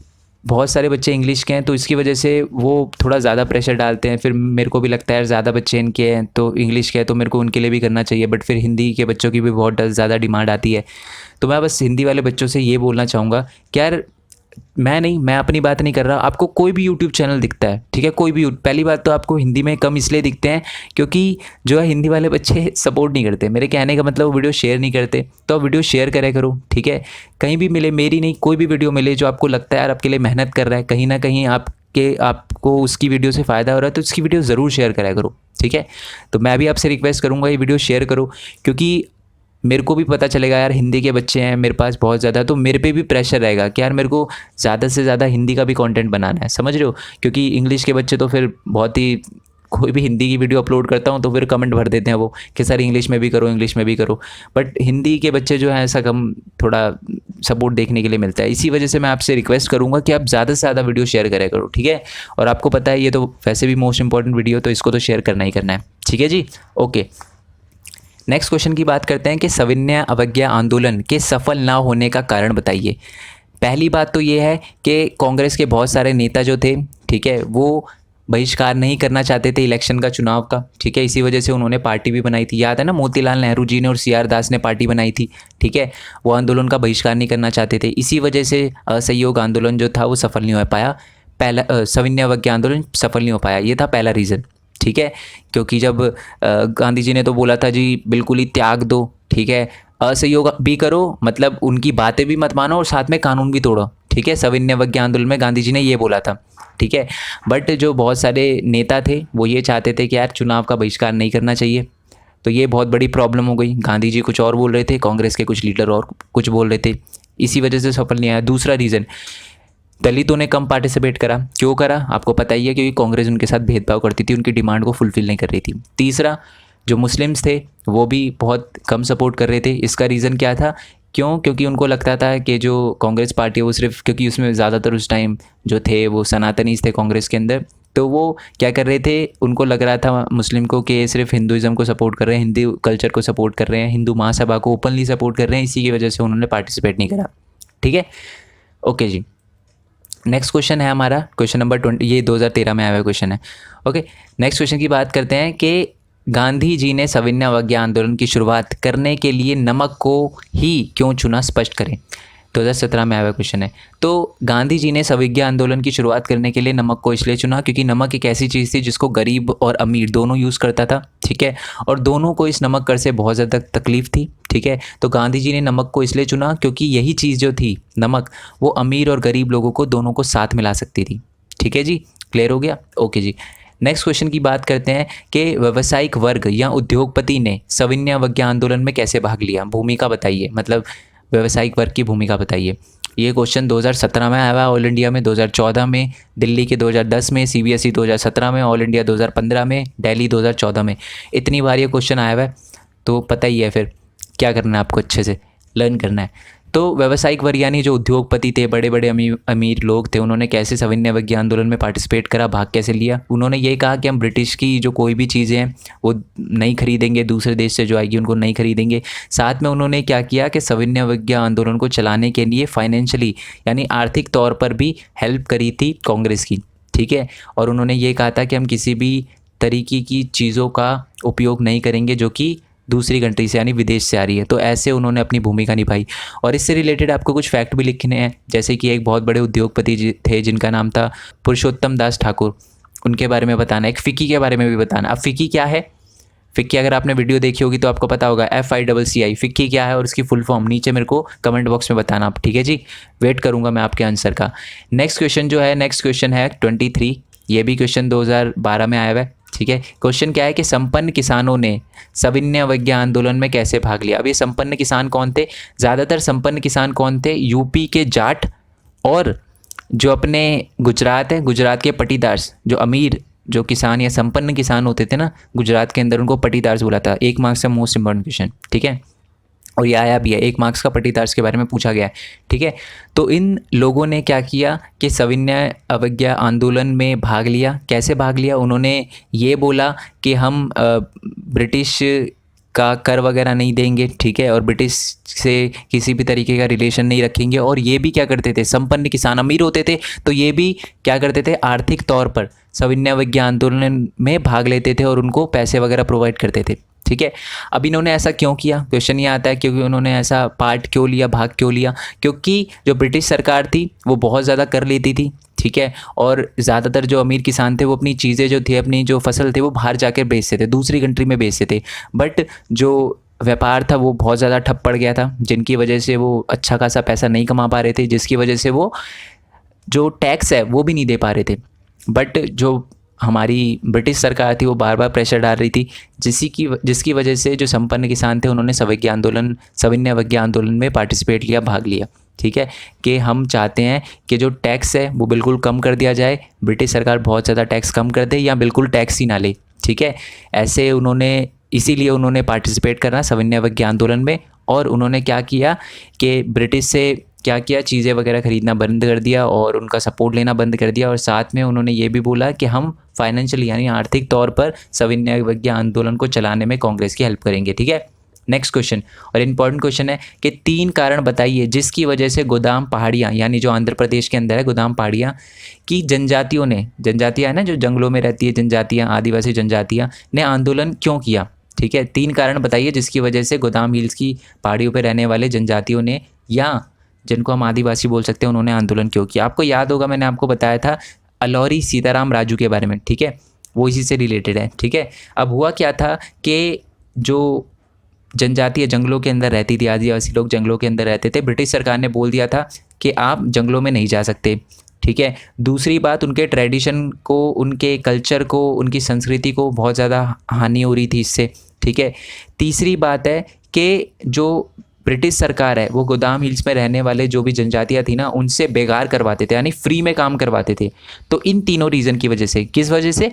बहुत सारे बच्चे इंग्लिश के हैं तो इसकी वजह से वो थोड़ा ज़्यादा प्रेशर डालते हैं। फिर मेरे को भी लगता है यार ज़्यादा बच्चे इनके हैं तो इंग्लिश के हैं तो मेरे को उनके लिए भी करना चाहिए, बट फिर हिंदी के बच्चों की भी बहुत ज़्यादा डिमांड आती है। तो मैं बस हिंदी वाले बच्चों से ये बोलना चाहूँगा कि यार मैं नहीं, मैं अपनी बात नहीं कर रहा, आपको कोई भी यूट्यूब चैनल दिखता है, ठीक है, कोई भी, पहली बात तो आपको हिंदी में कम इसलिए दिखते हैं क्योंकि जो है हिंदी वाले बच्चे सपोर्ट नहीं करते। मेरे कहने का मतलब वो वीडियो शेयर नहीं करते, तो आप वीडियो शेयर करा करो, ठीक है। कहीं भी मिले, मेरी नहीं, कोई भी वीडियो मिले जो आपको लगता है यार आपके लिए मेहनत कर रहा है, कहीं ना कहीं आपको उसकी वीडियो से फ़ायदा हो रहा है, तो उसकी वीडियो ज़रूर शेयर करा करो, ठीक है। तो मैं भी आपसे रिक्वेस्ट करूँगा ये वीडियो शेयर करो, क्योंकि मेरे को भी पता चलेगा यार हिंदी के बच्चे हैं मेरे पास बहुत ज़्यादा, तो मेरे पे भी प्रेशर रहेगा कि यार मेरे को ज़्यादा से ज़्यादा हिंदी का भी कंटेंट बनाना है, समझ रहे हो। क्योंकि इंग्लिश के बच्चे तो फिर बहुत ही, कोई भी हिंदी की वीडियो अपलोड करता हूँ तो फिर कमेंट भर देते हैं वो कि सर इंग्लिश में भी करो, इंग्लिश में भी करो। बट हिंदी के बच्चे जो हैं ऐसा कम थोड़ा सपोर्ट देखने के लिए मिलता है। इसी वजह से मैं आपसे रिक्वेस्ट करूँगा कि आप ज़्यादा से ज़्यादा वीडियो शेयर करें करो, ठीक है। और आपको पता है ये तो वैसे भी मोस्ट इंपॉर्टेंट वीडियो, तो इसको तो शेयर करना ही करना है, ठीक है जी, ओके। नेक्स्ट क्वेश्चन की बात करते हैं कि सविनय अवज्ञा आंदोलन के सफल ना होने का कारण बताइए। पहली बात तो ये है कि कांग्रेस के बहुत सारे नेता जो थे, ठीक है, वो बहिष्कार नहीं करना चाहते थे इलेक्शन का, चुनाव का, ठीक है। इसी वजह से उन्होंने पार्टी भी बनाई थी, याद है ना, मोतीलाल नेहरू जी ने और CR दास ने पार्टी बनाई थी, ठीक है। वो आंदोलन का बहिष्कार नहीं करना चाहते थे, इसी वजह से असहयोग आंदोलन जो था वो सफल नहीं हो पाया। पहला सविनय अवज्ञा आंदोलन सफल नहीं हो पाया, ये था पहला रीज़न, ठीक है। क्योंकि जब गांधी जी ने तो बोला था जी बिल्कुल ही त्याग दो, ठीक है, असहयोग भी करो, मतलब उनकी बातें भी मत मानो और साथ में कानून भी तोड़ो, ठीक है। सविनय अवज्ञा आंदोलन में गांधी जी ने ये बोला था, ठीक है। बट जो बहुत सारे नेता थे वो ये चाहते थे कि यार चुनाव का बहिष्कार नहीं करना चाहिए, तो ये बहुत बड़ी प्रॉब्लम हो गई। गांधी जी कुछ और बोल रहे थे, कांग्रेस के कुछ लीडर और कुछ बोल रहे थे, इसी वजह से सफल नहीं आया। दूसरा रीज़न, दलितों ने कम पार्टिसिपेट करा। क्यों करा आपको पता ही है, क्योंकि कांग्रेस उनके साथ भेदभाव करती थी, उनकी डिमांड को फुलफिल नहीं कर रही थी। तीसरा, जो मुस्लिम्स थे वो भी बहुत कम सपोर्ट कर रहे थे। इसका रीज़न क्या था, क्यों, क्योंकि उनको लगता था कि जो कांग्रेस पार्टी है वो सिर्फ, क्योंकि उसमें ज़्यादातर उस टाइम जो थे वो सनातनीज थे कांग्रेस के अंदर, तो वो क्या कर रहे थे, उनको लग रहा था मुस्लिम को कि सिर्फ हिंदुज़म को सपोर्ट कर रहे हैं, हिंदू कल्चर को सपोर्ट कर रहे हैं, हिंदू महासभा को ओपनली सपोर्ट कर रहे हैं, इसी की वजह से उन्होंने पार्टिसिपेट नहीं करा, ठीक है, ओके जी। नेक्स्ट क्वेश्चन है हमारा क्वेश्चन नंबर 20, ये 2013 में आया हुआ क्वेश्चन है, ओके। नेक्स्ट क्वेश्चन की बात करते हैं कि गांधी जी ने सविनय अवज्ञा आंदोलन की शुरुआत करने के लिए नमक को ही क्यों चुना, स्पष्ट करें। 2017 में आया हुआ क्वेश्चन है। तो गांधी जी ने सविज्ञा आंदोलन की शुरुआत करने के लिए नमक को इसलिए चुना क्योंकि नमक एक ऐसी चीज़ थी जिसको गरीब और अमीर दोनों यूज़ करता था, ठीक है, और दोनों को इस नमक कर से बहुत ज़्यादा तकलीफ थी, ठीक है। तो गांधी जी ने नमक को इसलिए चुना क्योंकि यही चीज़ जो थी नमक, वो अमीर और गरीब लोगों को दोनों को साथ मिला सकती थी, ठीक है जी, क्लियर हो गया, ओके जी। नेक्स्ट क्वेश्चन की बात करते हैं कि व्यावसायिक वर्ग या उद्योगपति ने सविनय अवज्ञा आंदोलन में कैसे भाग लिया, भूमिका बताइए, मतलब व्यावसायिक वर्ग की भूमिका बताइए। ये क्वेश्चन 2017 में आया हुआ, ऑल इंडिया में 2014 में, दिल्ली के 2010 में, CBSE 2017 में, ऑल इंडिया 2015 में, दिल्ली 2014 में। इतनी बार ये क्वेश्चन आया हुआ है, तो पता ही है फिर क्या करना है आपको, अच्छे से लर्न करना है। तो व्यावसायिक वर्ग यानी जो उद्योगपति थे, बड़े बड़े अमीर लोग थे, उन्होंने कैसे सविनय अवज्ञा आंदोलन में पार्टिसिपेट करा, भाग कैसे लिया। उन्होंने ये कहा कि हम ब्रिटिश की जो कोई भी चीज़ें हैं वो नहीं खरीदेंगे, दूसरे देश से जो आएगी उनको नहीं खरीदेंगे। साथ में उन्होंने क्या किया कि सविनय अवज्ञा आंदोलन को चलाने के लिए फाइनेंशियली यानी आर्थिक तौर पर भी हेल्प करी थी कांग्रेस की, ठीक है। और उन्होंने ये कहा था कि हम किसी भी तरीके की चीज़ों का उपयोग नहीं करेंगे जो कि दूसरी कंट्री से यानी विदेश से आ रही है। तो ऐसे उन्होंने अपनी भूमिका निभाई। और इससे रिलेटेड आपको कुछ फैक्ट भी लिखने हैं, जैसे कि एक बहुत बड़े उद्योगपति थे जिनका नाम था पुरुषोत्तम दास ठाकुर, उनके बारे में बताना, एक फ़िक्की के बारे में भी बताना। अब फ़िक्की क्या है, फ़िक्की अगर आपने वीडियो देखी होगी तो आपको पता होगा, FICCI फ़िक्की क्या है और उसकी फुल फॉर्म नीचे मेरे को कमेंट बॉक्स में बताना आप, ठीक है जी, वेट करूँगा मैं आपके आंसर का। नेक्स्ट क्वेश्चन जो है, नेक्स्ट क्वेश्चन है 23, ये भी क्वेश्चन 2012 में आया हुआ है, ठीक है। क्वेश्चन क्या है कि संपन्न किसानों ने सविनय अवज्ञा आंदोलन में कैसे भाग लिया। अब ये संपन्न किसान कौन थे, ज़्यादातर संपन्न किसान कौन थे, यूपी के जाट और जो अपने गुजरात है, गुजरात के पटीदार्स, जो अमीर जो किसान या संपन्न किसान होते थे ना गुजरात के अंदर, उनको पटीदार्स बोला था। 1 मार्क्स का मोस्ट इंपॉर्टेंट क्वेश्चन, ठीक है, और ये आया भी है, 1 मार्क्स का पटीदार्स के बारे में पूछा गया है, ठीक है। तो इन लोगों ने क्या किया कि सविनय अवज्ञा आंदोलन में भाग लिया। कैसे भाग लिया, उन्होंने ये बोला कि हम ब्रिटिश का कर वगैरह नहीं देंगे, ठीक है, और ब्रिटिश से किसी भी तरीके का रिलेशन नहीं रखेंगे। और ये भी क्या करते थे, संपन्न किसान अमीर होते थे तो ये भी क्या करते थे, आर्थिक तौर पर सविनय अवज्ञा आंदोलन में भाग लेते थे और उनको पैसे वगैरह प्रोवाइड करते थे, ठीक है। अब इन्होंने ऐसा क्यों किया, क्वेश्चन ये आता है क्योंकि उन्होंने ऐसा पार्ट क्यों लिया, भाग क्यों लिया, क्योंकि जो ब्रिटिश सरकार थी वो बहुत ज़्यादा कर लेती थी, ठीक है, और ज़्यादातर जो अमीर किसान थे वो अपनी चीज़ें जो थी, अपनी जो फसल थे वो बाहर जाकर बेचते थे, दूसरी कंट्री में बेचते थे। बट जो व्यापार था वो बहुत ज़्यादा ठप पड़ गया था, जिनकी वजह से वो अच्छा खासा पैसा नहीं कमा पा रहे थे, जिसकी वजह से वो जो टैक्स है वो भी नहीं दे पा रहे थे। बट जो हमारी ब्रिटिश सरकार थी वो बार बार प्रेशर डाल रही थी, जिसकी वजह से जो संपन्न किसान थे उन्होंने सविनय अवज्ञा आंदोलन में पार्टिसिपेट लिया, भाग लिया, ठीक है, कि हम चाहते हैं कि जो टैक्स है वो बिल्कुल कम कर दिया जाए, ब्रिटिश सरकार बहुत ज़्यादा टैक्स कम कर दे या बिल्कुल टैक्स ही ना ले, ठीक है। ऐसे इसीलिए उन्होंने पार्टिसिपेट करना सविनय अवज्ञा आंदोलन में। और उन्होंने क्या किया कि ब्रिटिश से क्या किया, चीज़ें वगैरह ख़रीदना बंद कर दिया और उनका सपोर्ट लेना बंद कर दिया, और साथ में उन्होंने ये भी बोला कि हम फाइनेंशियली यानी आर्थिक तौर पर सविनय अवज्ञा आंदोलन को चलाने में कांग्रेस की हेल्प करेंगे, ठीक है। नेक्स्ट क्वेश्चन, और इम्पॉर्टेंट क्वेश्चन है कि 3 कारण बताइए जिसकी वजह से गोदाम पहाड़ियाँ यानी जो आंध्र प्रदेश के अंदर है गोदाम पहाड़ियाँ की जनजातियाँ है ना, जो जंगलों में रहती है जनजातियाँ, आदिवासी जनजातियाँ ने आंदोलन क्यों किया, ठीक है। 3 कारण बताइए जिसकी वजह से गोदाम हिल्स की पहाड़ियों पर रहने वाले जनजातियों ने, या जिनको हम आदिवासी बोल सकते हैं, उन्होंने आंदोलन क्यों किया। आपको याद होगा मैंने आपको बताया था अलौरी सीताराम राजू के बारे में, ठीक है, वो इसी से रिलेटेड है, ठीक है। अब हुआ क्या था कि जो जनजातीय जंगलों के अंदर रहती थी, आदिवासी लोग जंगलों के अंदर रहते थे, ब्रिटिश सरकार ने बोल दिया था कि आप जंगलों में नहीं जा सकते, ठीक है। दूसरी बात, उनके ट्रेडिशन को, उनके कल्चर को, उनकी संस्कृति को बहुत ज़्यादा हानि हो रही थी इससे, ठीक है। तीसरी बात है कि जो ब्रिटिश सरकार है वो गोदाम हिल्स में रहने वाले जो भी जनजातियाँ थी ना, उनसे बेगार करवाते थे, यानी फ्री में काम करवाते थे। तो इन तीनों रीज़न की वजह से, किस वजह से,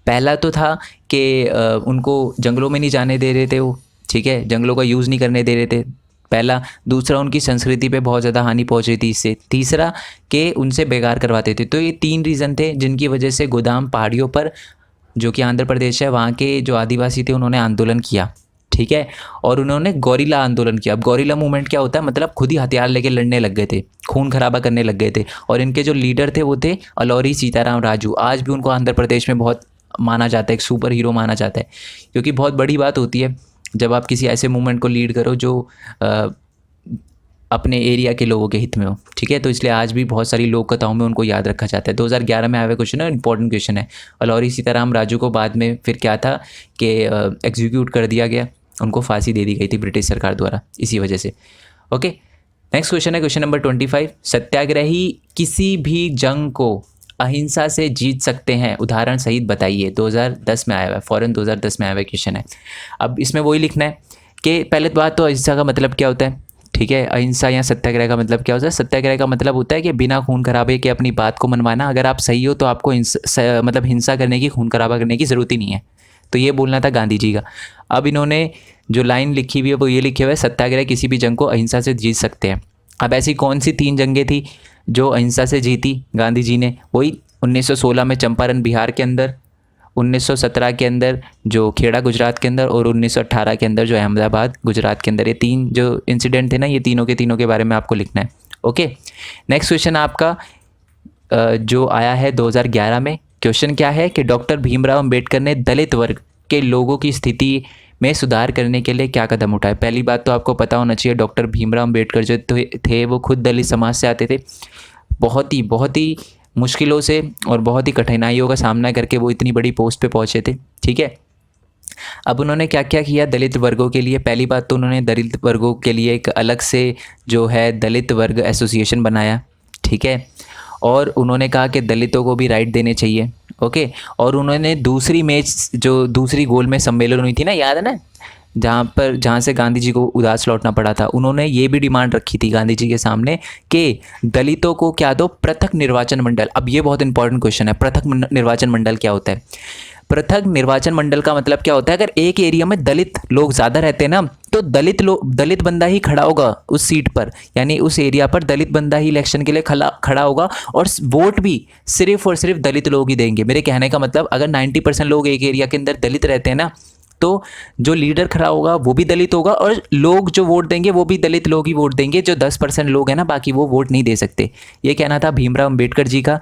पहला तो था कि उनको जंगलों में नहीं जाने दे रहे थे वो, ठीक है, जंगलों का यूज़ नहीं करने दे रहे थे, पहला। दूसरा, उनकी संस्कृति पे बहुत ज़्यादा हानि पहुंच रही थी इससे। तीसरा, कि उनसे बेगार करवाते थे। तो ये 3 रीज़न थे जिनकी वजह से गोदाम पहाड़ियों पर, जो कि आंध्र प्रदेश है, वहाँ के जो आदिवासी थे उन्होंने आंदोलन किया, ठीक है। और उन्होंने गौरिला आंदोलन किया। अब गौरिला मूवमेंट क्या होता है, मतलब खुद ही हथियार लेके लड़ने लग गए थे, खून खराबा करने लग गए थे। और इनके जो लीडर थे वो थे अलौरी सीताराम राजू। आज भी उनको आंध्र प्रदेश में बहुत माना जाता है, एक सुपर हीरो माना जाता है, क्योंकि बहुत बड़ी बात होती है जब आप किसी ऐसे मूवमेंट को लीड करो जो अपने एरिया के लोगों के हित में हो, ठीक है। तो इसलिए आज भी बहुत सारी लोक कथाओं में उनको याद रखा जाता है। 2011 में आया हुआ क्वेश्चन है, इंपॉर्टेंट क्वेश्चन है। अलौरी सीताराम राजू को बाद में फिर क्या था कि एग्जीक्यूट कर दिया गया, उनको फांसी दे दी गई थी ब्रिटिश सरकार द्वारा इसी वजह से। ओके, नेक्स्ट क्वेश्चन है क्वेश्चन नंबर 25। सत्याग्रही किसी भी जंग को अहिंसा से जीत सकते हैं, उदाहरण सहित बताइए। 2010 में आया हुआ है, फॉरन 2010 में आया हुआ क्वेश्चन है। अब इसमें वही लिखना है कि पहले बात तो अहिंसा का मतलब क्या होता है, ठीक है। अहिंसा या सत्याग्रह का मतलब क्या होता है। सत्याग्रह का मतलब होता है कि बिना खून खराबे के अपनी बात को मनवाना। अगर आप सही हो तो आपको मतलब हिंसा करने की, खून खराबा करने की ज़रूरत ही नहीं है। तो ये बोलना था गांधी जी का। अब इन्होंने जो लाइन लिखी हुई है वो ये लिखे हुए है, सत्याग्रह किसी भी जंग को अहिंसा से जीत सकते हैं। अब ऐसी कौन सी 3 जंगें थी जो अहिंसा से जीती गांधी जी ने? वही 1916 में चंपारण बिहार के अंदर, 1917 के अंदर जो खेड़ा गुजरात के अंदर, और 1918 के अंदर जो अहमदाबाद गुजरात के अंदर। ये 3 जो इंसिडेंट थे ना, ये तीनों के बारे में आपको लिखना है। ओके, नेक्स्ट क्वेश्चन आपका जो आया है 2011 में। क्वेश्चन क्या है कि डॉक्टर भीमराव अंबेडकर ने दलित वर्ग के लोगों की स्थिति में सुधार करने के लिए क्या कदम उठाए। पहली बात तो आपको पता होना चाहिए, डॉक्टर भीमराव अंबेडकर जो थे वो खुद दलित समाज से आते थे। बहुत ही मुश्किलों से और बहुत ही कठिनाइयों का सामना करके वो इतनी बड़ी पोस्ट पे पहुँचे थे, ठीक है। अब उन्होंने क्या क्या किया दलित वर्गों के लिए। पहली बात तो उन्होंने दलित वर्गों के लिए एक अलग से जो है दलित वर्ग एसोसिएशन बनाया, ठीक है। और उन्होंने कहा कि दलितों को भी राइट देने चाहिए, ओके। और उन्होंने दूसरी गोल में सम्मेलन हुई थी ना, याद है ना, जहाँ से गांधी जी को उदास लौटना पड़ा था। उन्होंने ये भी डिमांड रखी थी गांधी जी के सामने कि दलितों को क्या दो, पृथक निर्वाचन मंडल। अब ये बहुत इंपॉर्टेंट क्वेश्चन है, पृथक निर्वाचन मंडल क्या होता है। पृथक निर्वाचन मंडल का मतलब क्या होता है, अगर एक एरिया में दलित लोग ज़्यादा रहते हैं ना, तो दलित बंदा ही खड़ा होगा उस सीट पर, यानी उस एरिया पर दलित बंदा ही इलेक्शन के लिए खड़ा होगा, और वोट भी सिर्फ और सिर्फ दलित लोग ही देंगे। मेरे कहने का मतलब, अगर 90% लोग एक एरिया के अंदर दलित रहते हैं ना, तो जो लीडर खड़ा होगा वो भी दलित होगा, और लोग जो वोट देंगे वो भी दलित लोग ही वोट देंगे। जो 10% लोग हैं ना, बाकी वो वोट नहीं दे सकते। ये कहना था भीमराव अंबेडकर जी का।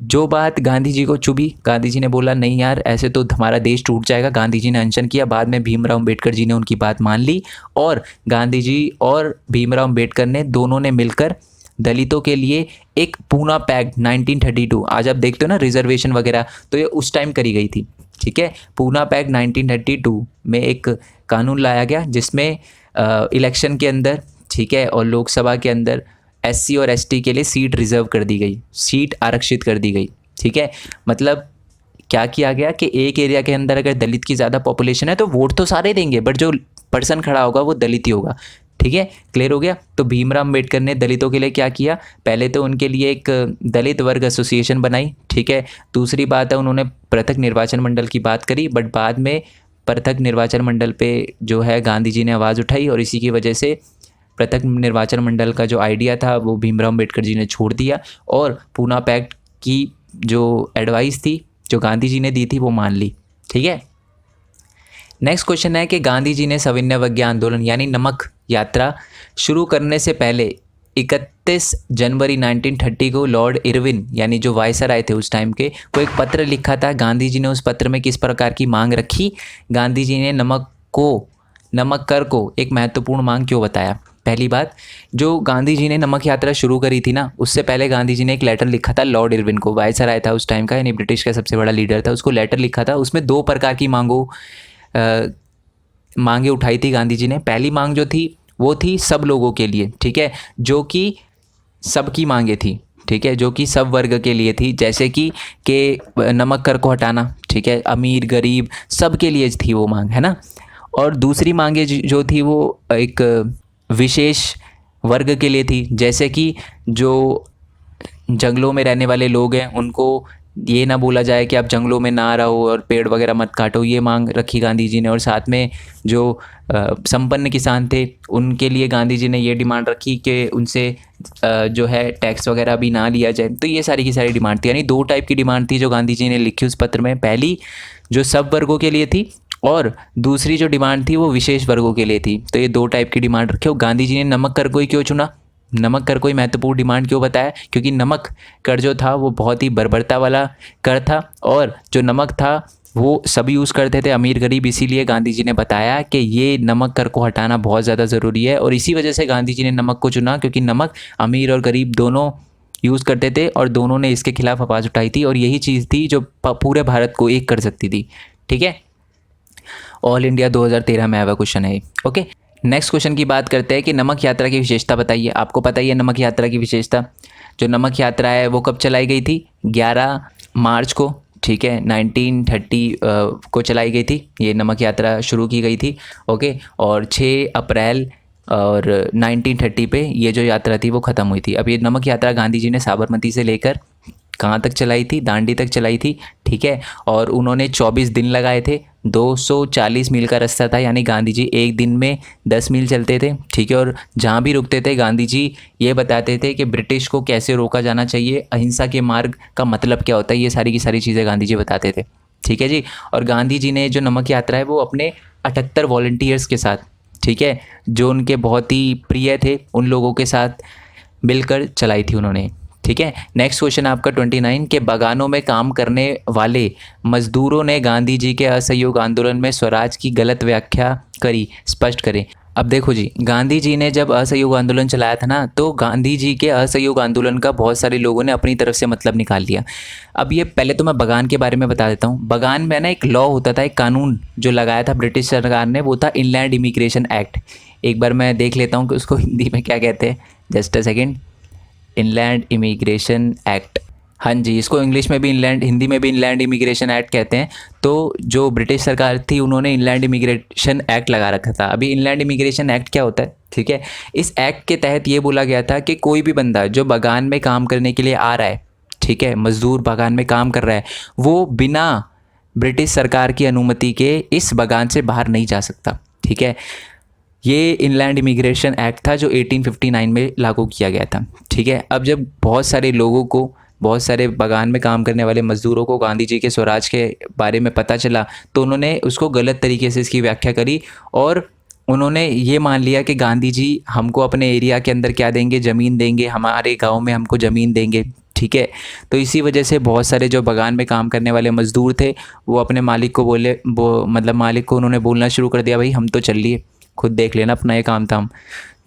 जो बात गांधी जी को चुभी, गांधी जी ने बोला नहीं यार ऐसे तो हमारा देश टूट जाएगा। गांधी जी ने अनशन किया, बाद में भीमराव अम्बेडकर जी ने उनकी बात मान ली और गांधी जी और भीमराव अम्बेडकर ने दोनों ने मिलकर दलितों के लिए एक पूना पैक्ट 1932, आज आप देखते हो ना रिजर्वेशन वगैरह, तो ये उस टाइम करी गई थी। ठीक है, पूना पैक्ट 1932 में एक कानून लाया गया जिसमें इलेक्शन के अंदर, ठीक है, और लोकसभा के अंदर एससी और एसटी के लिए सीट रिजर्व कर दी गई, सीट आरक्षित कर दी गई। ठीक है, मतलब क्या किया गया कि एक एरिया के अंदर अगर दलित की ज़्यादा पॉपुलेशन है तो वोट तो सारे देंगे, बट जो पर्सन खड़ा होगा वो दलित ही होगा। ठीक है, क्लियर हो गया। तो भीमराव अम्बेडकर ने दलितों के लिए क्या किया, पहले तो उनके लिए एक दलित वर्ग एसोसिएशन बनाई। ठीक है, दूसरी बात है उन्होंने पृथक निर्वाचन मंडल की बात करी, बट बाद में पृथक निर्वाचन मंडल पे जो है गांधी जी ने आवाज़ उठाई और इसी की वजह से पृथक निर्वाचन मंडल का जो आइडिया था वो भीमराव अम्बेडकर जी ने छोड़ दिया और पूना पैक्ट की जो एडवाइस थी जो गांधी जी ने दी थी वो मान ली। ठीक है, नेक्स्ट क्वेश्चन है कि गांधी जी ने सविनय आंदोलन यानी नमक यात्रा शुरू करने से पहले 31 जनवरी 1930 को लॉर्ड इरविन यानी जो वायसराय थे उस टाइम के, वो एक पत्र लिखा था। गांधी जी ने उस पत्र में किस प्रकार की मांग रखी, गांधी जी ने नमक कर को एक महत्वपूर्ण मांग क्यों बताया। पहली बात, जो गांधी जी ने नमक यात्रा शुरू करी थी ना, उससे पहले गांधी जी ने एक लेटर लिखा था लॉर्ड इरविन को, वायसराय था उस टाइम का यानी ब्रिटिश का सबसे बड़ा लीडर था, उसको लेटर लिखा था। उसमें 2 प्रकार की मांगे उठाई थी गांधी जी ने। पहली मांग जो थी वो थी सब लोगों के लिए, ठीक है, जो कि सबकी मांगे थी, ठीक है, जो कि सब वर्ग के लिए थी, जैसे कि नमक कर को हटाना, ठीक है, अमीर गरीब सब के लिए थी वो मांग, है ना। और दूसरी मांगे जो थी वो एक विशेष वर्ग के लिए थी, जैसे कि जो जंगलों में रहने वाले लोग हैं उनको ये ना बोला जाए कि आप जंगलों में ना रहो और पेड़ वगैरह मत काटो, ये मांग रखी गांधी जी ने। और साथ में जो संपन्न किसान थे उनके लिए गांधी जी ने ये डिमांड रखी कि उनसे जो है टैक्स वगैरह भी ना लिया जाए। तो ये सारी की सारी डिमांड थी, यानी 2 टाइप की डिमांड थी जो गांधी जी ने लिखी उस पत्र में। पहली जो सब वर्गों के लिए थी और दूसरी जो डिमांड थी वो विशेष वर्गों के लिए थी। तो ये 2 टाइप की डिमांड रखी। और गांधी जी ने नमक कर को ही क्यों चुना, नमक कर को ही महत्वपूर्ण डिमांड क्यों बताया, क्योंकि नमक कर जो था वो बहुत ही बर्बरता वाला कर था और जो नमक था वो सभी यूज़ करते थे, अमीर गरीब। इसीलिए गांधी जी ने बताया कि ये नमक कर को हटाना बहुत ज़्यादा ज़रूरी है और इसी वजह से गांधी जी ने नमक को चुना, क्योंकि नमक अमीर और गरीब दोनों यूज़ करते थे और दोनों ने इसके खिलाफ आवाज़ उठाई थी और यही चीज़ थी जो पूरे भारत को एक कर सकती थी। ठीक है, ऑल इंडिया 2013 में आया हुआ क्वेश्चन है। ओके, नेक्स्ट क्वेश्चन की बात करते हैं कि नमक यात्रा की विशेषता बताइए। आपको पता ही है नमक यात्रा की विशेषता। जो नमक यात्रा है वो कब चलाई गई थी, 11 मार्च को, ठीक है, 1930 को चलाई गई थी। ये नमक यात्रा शुरू की गई थी। ओके, और 6 अप्रैल और 1930 पे ये जो यात्रा थी वो ख़त्म हुई थी। अब ये नमक यात्रा गांधी जी ने साबरमती से लेकर कहाँ तक चलाई थी, दांडी तक चलाई थी। ठीक है, और उन्होंने 24 दिन लगाए थे, 240 मील का रास्ता था, यानी गांधी जी एक दिन में 10 मील चलते थे। ठीक है, और जहाँ भी रुकते थे गांधी जी ये बताते थे कि ब्रिटिश को कैसे रोका जाना चाहिए, अहिंसा के मार्ग का मतलब क्या होता है, ये सारी की सारी चीज़ें गांधी जी बताते थे। ठीक है जी, और गांधी जी ने जो नमक यात्रा है वो अपने 78 वॉलंटियर्स के साथ, ठीक है, जो उनके बहुत ही प्रिय थे उन लोगों के साथ मिलकर चलाई थी उन्होंने। ठीक है, नेक्स्ट क्वेश्चन आपका 29 के बागानों में काम करने वाले मजदूरों ने गांधी जी के असहयोग आंदोलन में स्वराज की गलत व्याख्या करी, स्पष्ट करें। अब देखो जी, गांधी जी ने जब असहयोग आंदोलन चलाया था ना, तो गांधी जी के असहयोग आंदोलन का बहुत सारे लोगों ने अपनी तरफ से मतलब निकाल लिया। अब ये पहले तो मैं बागान के बारे में बता देता हूँ। बागान में ना एक लॉ होता था, एक कानून जो लगाया था ब्रिटिश सरकार ने, वो था इनलैंड इमिग्रेशन एक्ट। एक बार मैं देख लेता हूँ कि उसको हिंदी में क्या कहते हैं, just a second. Inland immigration act, हाँ जी, इसको इंग्लिश में भी इनलैंड, हिंदी में भी इनलैंड इमिग्रेशन एक्ट कहते हैं। तो जो ब्रिटिश सरकार थी उन्होंने इनलैंड इमिग्रेशन एक्ट लगा रखा था। अभी इनलैंड इमिग्रेशन एक्ट क्या होता है, ठीक है, इस एक्ट के तहत ये बोला गया था कि कोई भी बंदा जो बागान में काम करने के लिए आ रहा है, ठीक है, मजदूर बागान में काम कर रहा है, वो बिना ब्रिटिश सरकार की अनुमति के इस बागान से बाहर नहीं जा सकता। ठीक है, ये इनलैंड इमिग्रेशन एक्ट था जो 1859 में लागू किया गया था। ठीक है, अब जब बहुत सारे लोगों को, बहुत सारे बागान में काम करने वाले मज़दूरों को गांधी जी के स्वराज के बारे में पता चला, तो उन्होंने उसको गलत तरीके से इसकी व्याख्या करी और उन्होंने ये मान लिया कि गांधी जी हमको अपने एरिया के अंदर क्या देंगे, ज़मीन देंगे, हमारे गांव में हमको ज़मीन देंगे। ठीक है। तो इसी वजह से बहुत सारे जो बागान में काम करने वाले मज़दूर थे वो अपने मालिक को बोले, वो मतलब मालिक को उन्होंने बोलना शुरू कर दिया, भाई हम तो चल लिए, खुद देख लेना अपना ये काम धाम।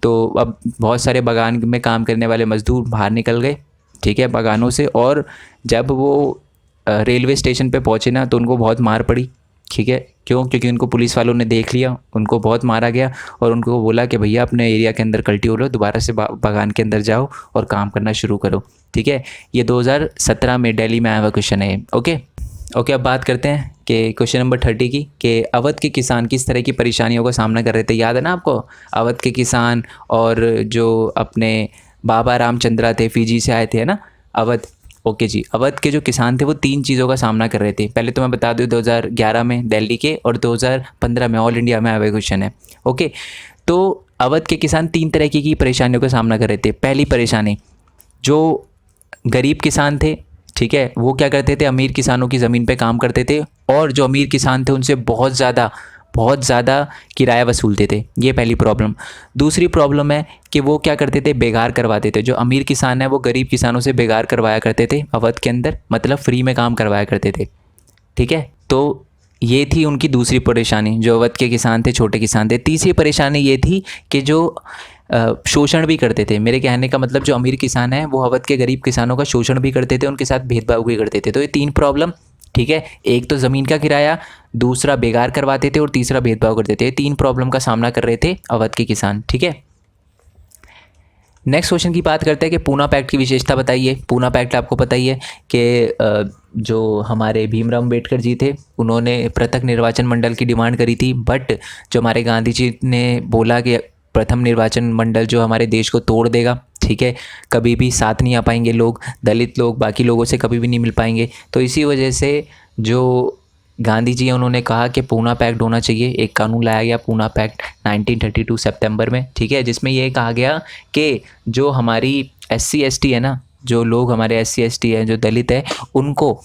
तो अब बहुत सारे बागान में काम करने वाले मज़दूर बाहर निकल गए, ठीक है, बागानों से। और जब वो रेलवे स्टेशन पे पहुँचे ना तो उनको बहुत मार पड़ी, ठीक है। क्यों? क्योंकि उनको पुलिस वालों ने देख लिया, उनको बहुत मारा गया और उनको बोला कि भैया अपने एरिया के अंदर कल्टी हो लो, दोबारा से बागान के अंदर जाओ और काम करना शुरू करो, ठीक है। ये 2017 में दिल्ली में आया हुआ क्वेश्चन है। ओके ओके, अब बात करते हैं कि क्वेश्चन नंबर 30 की, कि अवध के किसान किस तरह की परेशानियों का सामना कर रहे थे। याद है ना आपको, अवध के किसान और जो अपने बाबा रामचंद्रा थे, फिजी से आए थे, है ना, अवध। ओके जी, अवध के जो किसान थे वो 3 चीज़ों का सामना कर रहे थे। पहले तो मैं बता दूँ 2011 में दिल्ली के और 2015 में ऑल इंडिया में आया हुआ क्वेश्चन है। ओके, तो अवध के किसान 3 तरह की परेशानियों का सामना कर रहे थे। पहली परेशानी, जो गरीब किसान थे, ठीक है, वो क्या करते थे, अमीर किसानों की ज़मीन पे काम करते थे और जो अमीर किसान थे उनसे बहुत ज़्यादा किराया वसूलते थे। ये पहली प्रॉब्लम। दूसरी प्रॉब्लम है कि वो क्या करते थे, बेगार करवाते थे। जो अमीर किसान है वो गरीब किसानों से बेगार करवाया करते थे अवध के अंदर, मतलब फ्री में काम करवाया करते थे, ठीक है। तो ये थी उनकी दूसरी परेशानी, जो अवध के किसान थे, छोटे किसान थे। तीसरी परेशानी ये थी कि जो शोषण भी करते थे। मेरे कहने का मतलब जो अमीर किसान हैं वो अवध के गरीब किसानों का शोषण भी करते थे, उनके साथ भेदभाव भी करते थे। तो ये 3 प्रॉब्लम, ठीक है। एक तो ज़मीन का किराया, दूसरा बेगार करवाते थे और तीसरा भेदभाव करते थे। 3 प्रॉब्लम का सामना कर रहे थे अवध के किसान, ठीक है। नेक्स्ट क्वेश्चन की बात करते हैं कि पूना पैक्ट की विशेषता बताइए। पूना पैक्ट आपको पता ही है कि जो हमारे भीमराव अम्बेडकर जी थे उन्होंने पृथक निर्वाचन मंडल की डिमांड करी थी, बट जो हमारे गांधी जी ने बोला कि प्रथम निर्वाचन मंडल जो हमारे देश को तोड़ देगा, ठीक है, कभी भी साथ नहीं आ पाएंगे लोग, दलित लोग बाकी लोगों से कभी भी नहीं मिल पाएंगे। तो इसी वजह से जो गांधी जी हैं उन्होंने कहा कि पूना पैक्ट होना चाहिए। एक कानून लाया गया पूना पैक्ट 1932 सितंबर में, ठीक है, जिसमें ये कहा गया कि जो हमारी SC ST है ना, जो लोग हमारे SC ST हैं, जो दलित है, उनको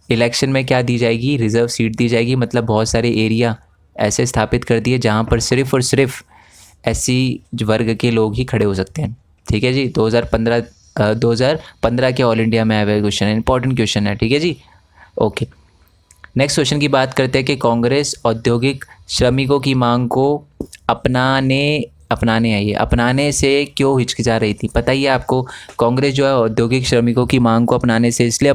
इलेक्शन में क्या दी जाएगी, रिजर्व सीट दी जाएगी। मतलब बहुत सारे एरिया ऐसे स्थापित कर दिए जहाँ पर सिर्फ़ और सिर्फ SC वर्ग के लोग ही खड़े हो सकते हैं, ठीक है जी। 2015 के ऑल इंडिया में आया हुआ क्वेश्चन है, इंपॉर्टेंट क्वेश्चन है, ठीक है जी। ओके, नेक्स्ट क्वेश्चन की बात करते हैं कि कांग्रेस औद्योगिक श्रमिकों की मांग को अपनाने से क्यों हिचकिचा रही थी। पता ही है आपको, कांग्रेस जो है औद्योगिक श्रमिकों की मांग को अपनाने से इसलिए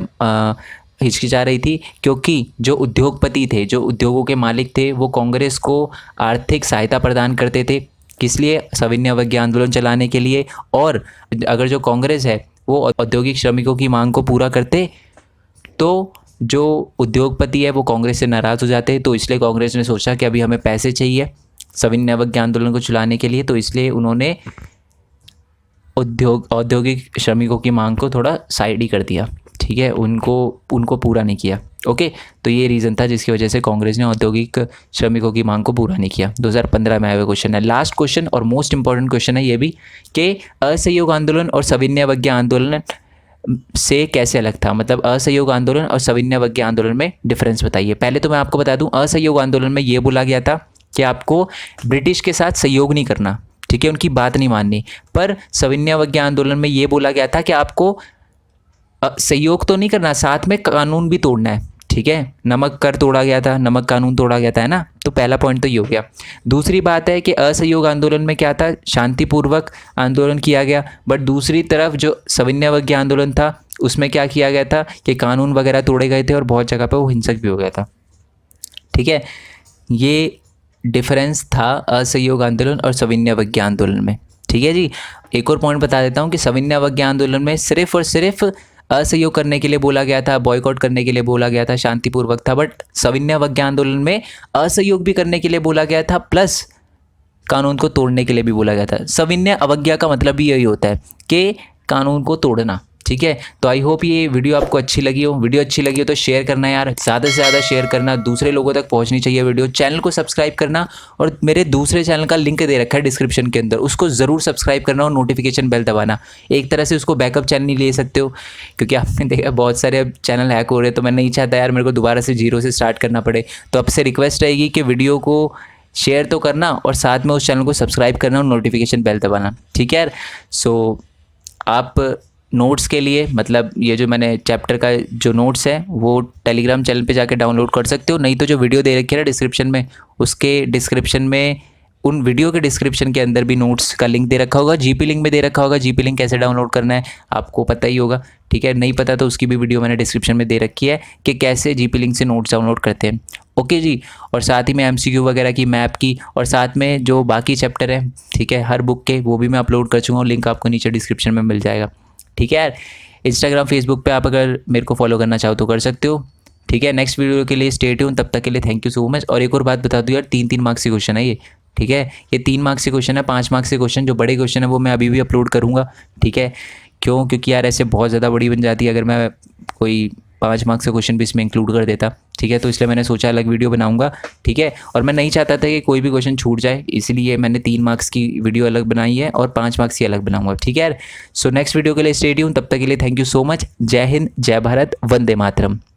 हिचकिचा रही थी क्योंकि जो उद्योगपति थे, जो उद्योगों के मालिक थे, वो कांग्रेस को आर्थिक सहायता प्रदान करते थे। किस लिए? सविनय अवज्ञा आंदोलन चलाने के लिए। और अगर जो कांग्रेस है वो औद्योगिक श्रमिकों की मांग को पूरा करते तो जो उद्योगपति है वो कांग्रेस से नाराज़ हो जाते। तो इसलिए कांग्रेस ने सोचा कि अभी हमें पैसे चाहिए सविनय अवज्ञा आंदोलन को चलाने के लिए, तो इसलिए उन्होंने औद्योगिक श्रमिकों की मांग को थोड़ा साइड ही कर दिया, ठीक है, उनको पूरा नहीं किया। ओके, तो ये रीज़न था जिसकी वजह से कांग्रेस ने औद्योगिक श्रमिकों की मांग को पूरा नहीं किया। 2015 में आया हुआ क्वेश्चन है। लास्ट क्वेश्चन और मोस्ट इंपॉर्टेंट क्वेश्चन है ये भी कि असहयोग आंदोलन और सविनय अवज्ञा आंदोलन से कैसे अलग था। मतलब असहयोग आंदोलन और सविनय अवज्ञा आंदोलन में डिफरेंस बताइए। पहले तो मैं आपको बता दूं, असहयोग आंदोलन में ये बोला गया था कि आपको ब्रिटिश के साथ सहयोग नहीं करना, ठीक है, उनकी बात नहीं माननी। पर सविनय अवज्ञा आंदोलन में ये बोला गया था कि आपको सहयोग तो नहीं करना, साथ में कानून भी तोड़ना है, ठीक है। नमक कर तोड़ा गया था, नमक कानून तोड़ा गया था, है ना। तो पहला पॉइंट तो ये हो गया। दूसरी बात है कि असहयोग आंदोलन में क्या था, शांतिपूर्वक आंदोलन किया गया। बट दूसरी तरफ जो सविनय अवज्ञा आंदोलन था उसमें क्या किया गया था कि कानून वगैरह तोड़े गए थे और बहुत जगह पर वो हिंसक भी हो गया था, ठीक है। ये डिफरेंस था असहयोग आंदोलन और सविनय अवज्ञा आंदोलन में, ठीक है जी। एक और पॉइंट बता देता हूँ कि सविनय अवज्ञा आंदोलन में सिर्फ और सिर्फ असहयोग करने के लिए बोला गया था, बॉयकॉट करने के लिए बोला गया था, शांतिपूर्वक था। बट सविनय अवज्ञा आंदोलन में असहयोग भी करने के लिए बोला गया था, प्लस कानून को तोड़ने के लिए भी बोला गया था। सविनय अवज्ञा का मतलब भी यही होता है कि कानून को तोड़ना, ठीक है। तो आई होप ये वीडियो आपको अच्छी लगी हो। वीडियो अच्छी लगी हो तो शेयर करना यार, ज़्यादा से ज़्यादा शेयर करना, दूसरे लोगों तक पहुंचनी चाहिए वीडियो। चैनल को सब्सक्राइब करना और मेरे दूसरे चैनल का लिंक दे रखा है डिस्क्रिप्शन के अंदर, उसको ज़रूर सब्सक्राइब करना और नोटिफिकेशन बेल दबाना। एक तरह से उसको बैकअप चैनल ही ले सकते हो, क्योंकि आपने देखा बहुत सारे अब चैनल हैक हो रहे हैं, तो मैं नहीं चाहता यार मेरे को दोबारा से जीरो से स्टार्ट करना पड़े। तो आपसे रिक्वेस्ट रहेगी कि वीडियो को शेयर तो करना और साथ में उस चैनल को सब्सक्राइब करना और नोटिफिकेशन बेल दबाना, ठीक है यार। सो आप नोट्स के लिए मतलब ये जो मैंने चैप्टर का जो नोट्स है वो टेलीग्राम चैनल पे जाके डाउनलोड कर सकते हो, नहीं तो जो वीडियो दे रखी है ना डिस्क्रिप्शन में, उसके डिस्क्रिप्शन में उन वीडियो के डिस्क्रिप्शन के अंदर भी नोट्स का लिंक दे रखा होगा, जीपी लिंक में दे रखा होगा। जीपी लिंक कैसे डाउनलोड करना है आपको पता ही होगा, ठीक है। नहीं पता तो उसकी भी वीडियो मैंने डिस्क्रिप्शन में दे रखी है कि कैसे जीपी लिंक से नोट्स डाउनलोड करते हैं। ओके जी। और साथ ही में एमसीक्यू वगैरह की, मैप की, और साथ में जो बाकी चैप्टर हैं, ठीक है, हर बुक के, वो भी मैं अपलोड कर चुका हूँ। लिंक आपको नीचे डिस्क्रिप्शन में मिल जाएगा, ठीक है यार। इंस्टाग्राम फेसबुक पे आप अगर मेरे को फॉलो करना चाहो तो कर सकते हो, ठीक है। नेक्स्ट वीडियो के लिए स्टे ट्यून, तब तक के लिए थैंक यू सो मच। और एक और बात बता दूँ यार, 3-3 मार्क्स के क्वेश्चन है ये, ठीक है। ये 3 मार्क्स के क्वेश्चन है, 5 मार्क्स के क्वेश्चन, जो बड़े क्वेश्चन है वो मैं अभी भी अपलोड करूँगा, ठीक है। क्यों? क्योंकि यार ऐसे बहुत ज़्यादा बड़ी बन जाती है अगर मैं कोई 5 मार्क्स का क्वेश्चन भी इसमें इंक्लूड कर देता, ठीक है। तो इसलिए मैंने सोचा अलग वीडियो बनाऊंगा, ठीक है। और मैं नहीं चाहता था कि कोई भी क्वेश्चन छूट जाए, इसलिए मैंने 3 मार्क्स की वीडियो अलग बनाई है और 5 मार्क्स की अलग बनाऊंगा, ठीक है यार। सो नेक्स्ट वीडियो के लिए स्टे ट्यून, तब तक के लिए थैंक यू सो मच। जय हिंद, जय भारत, वंदे मातरम।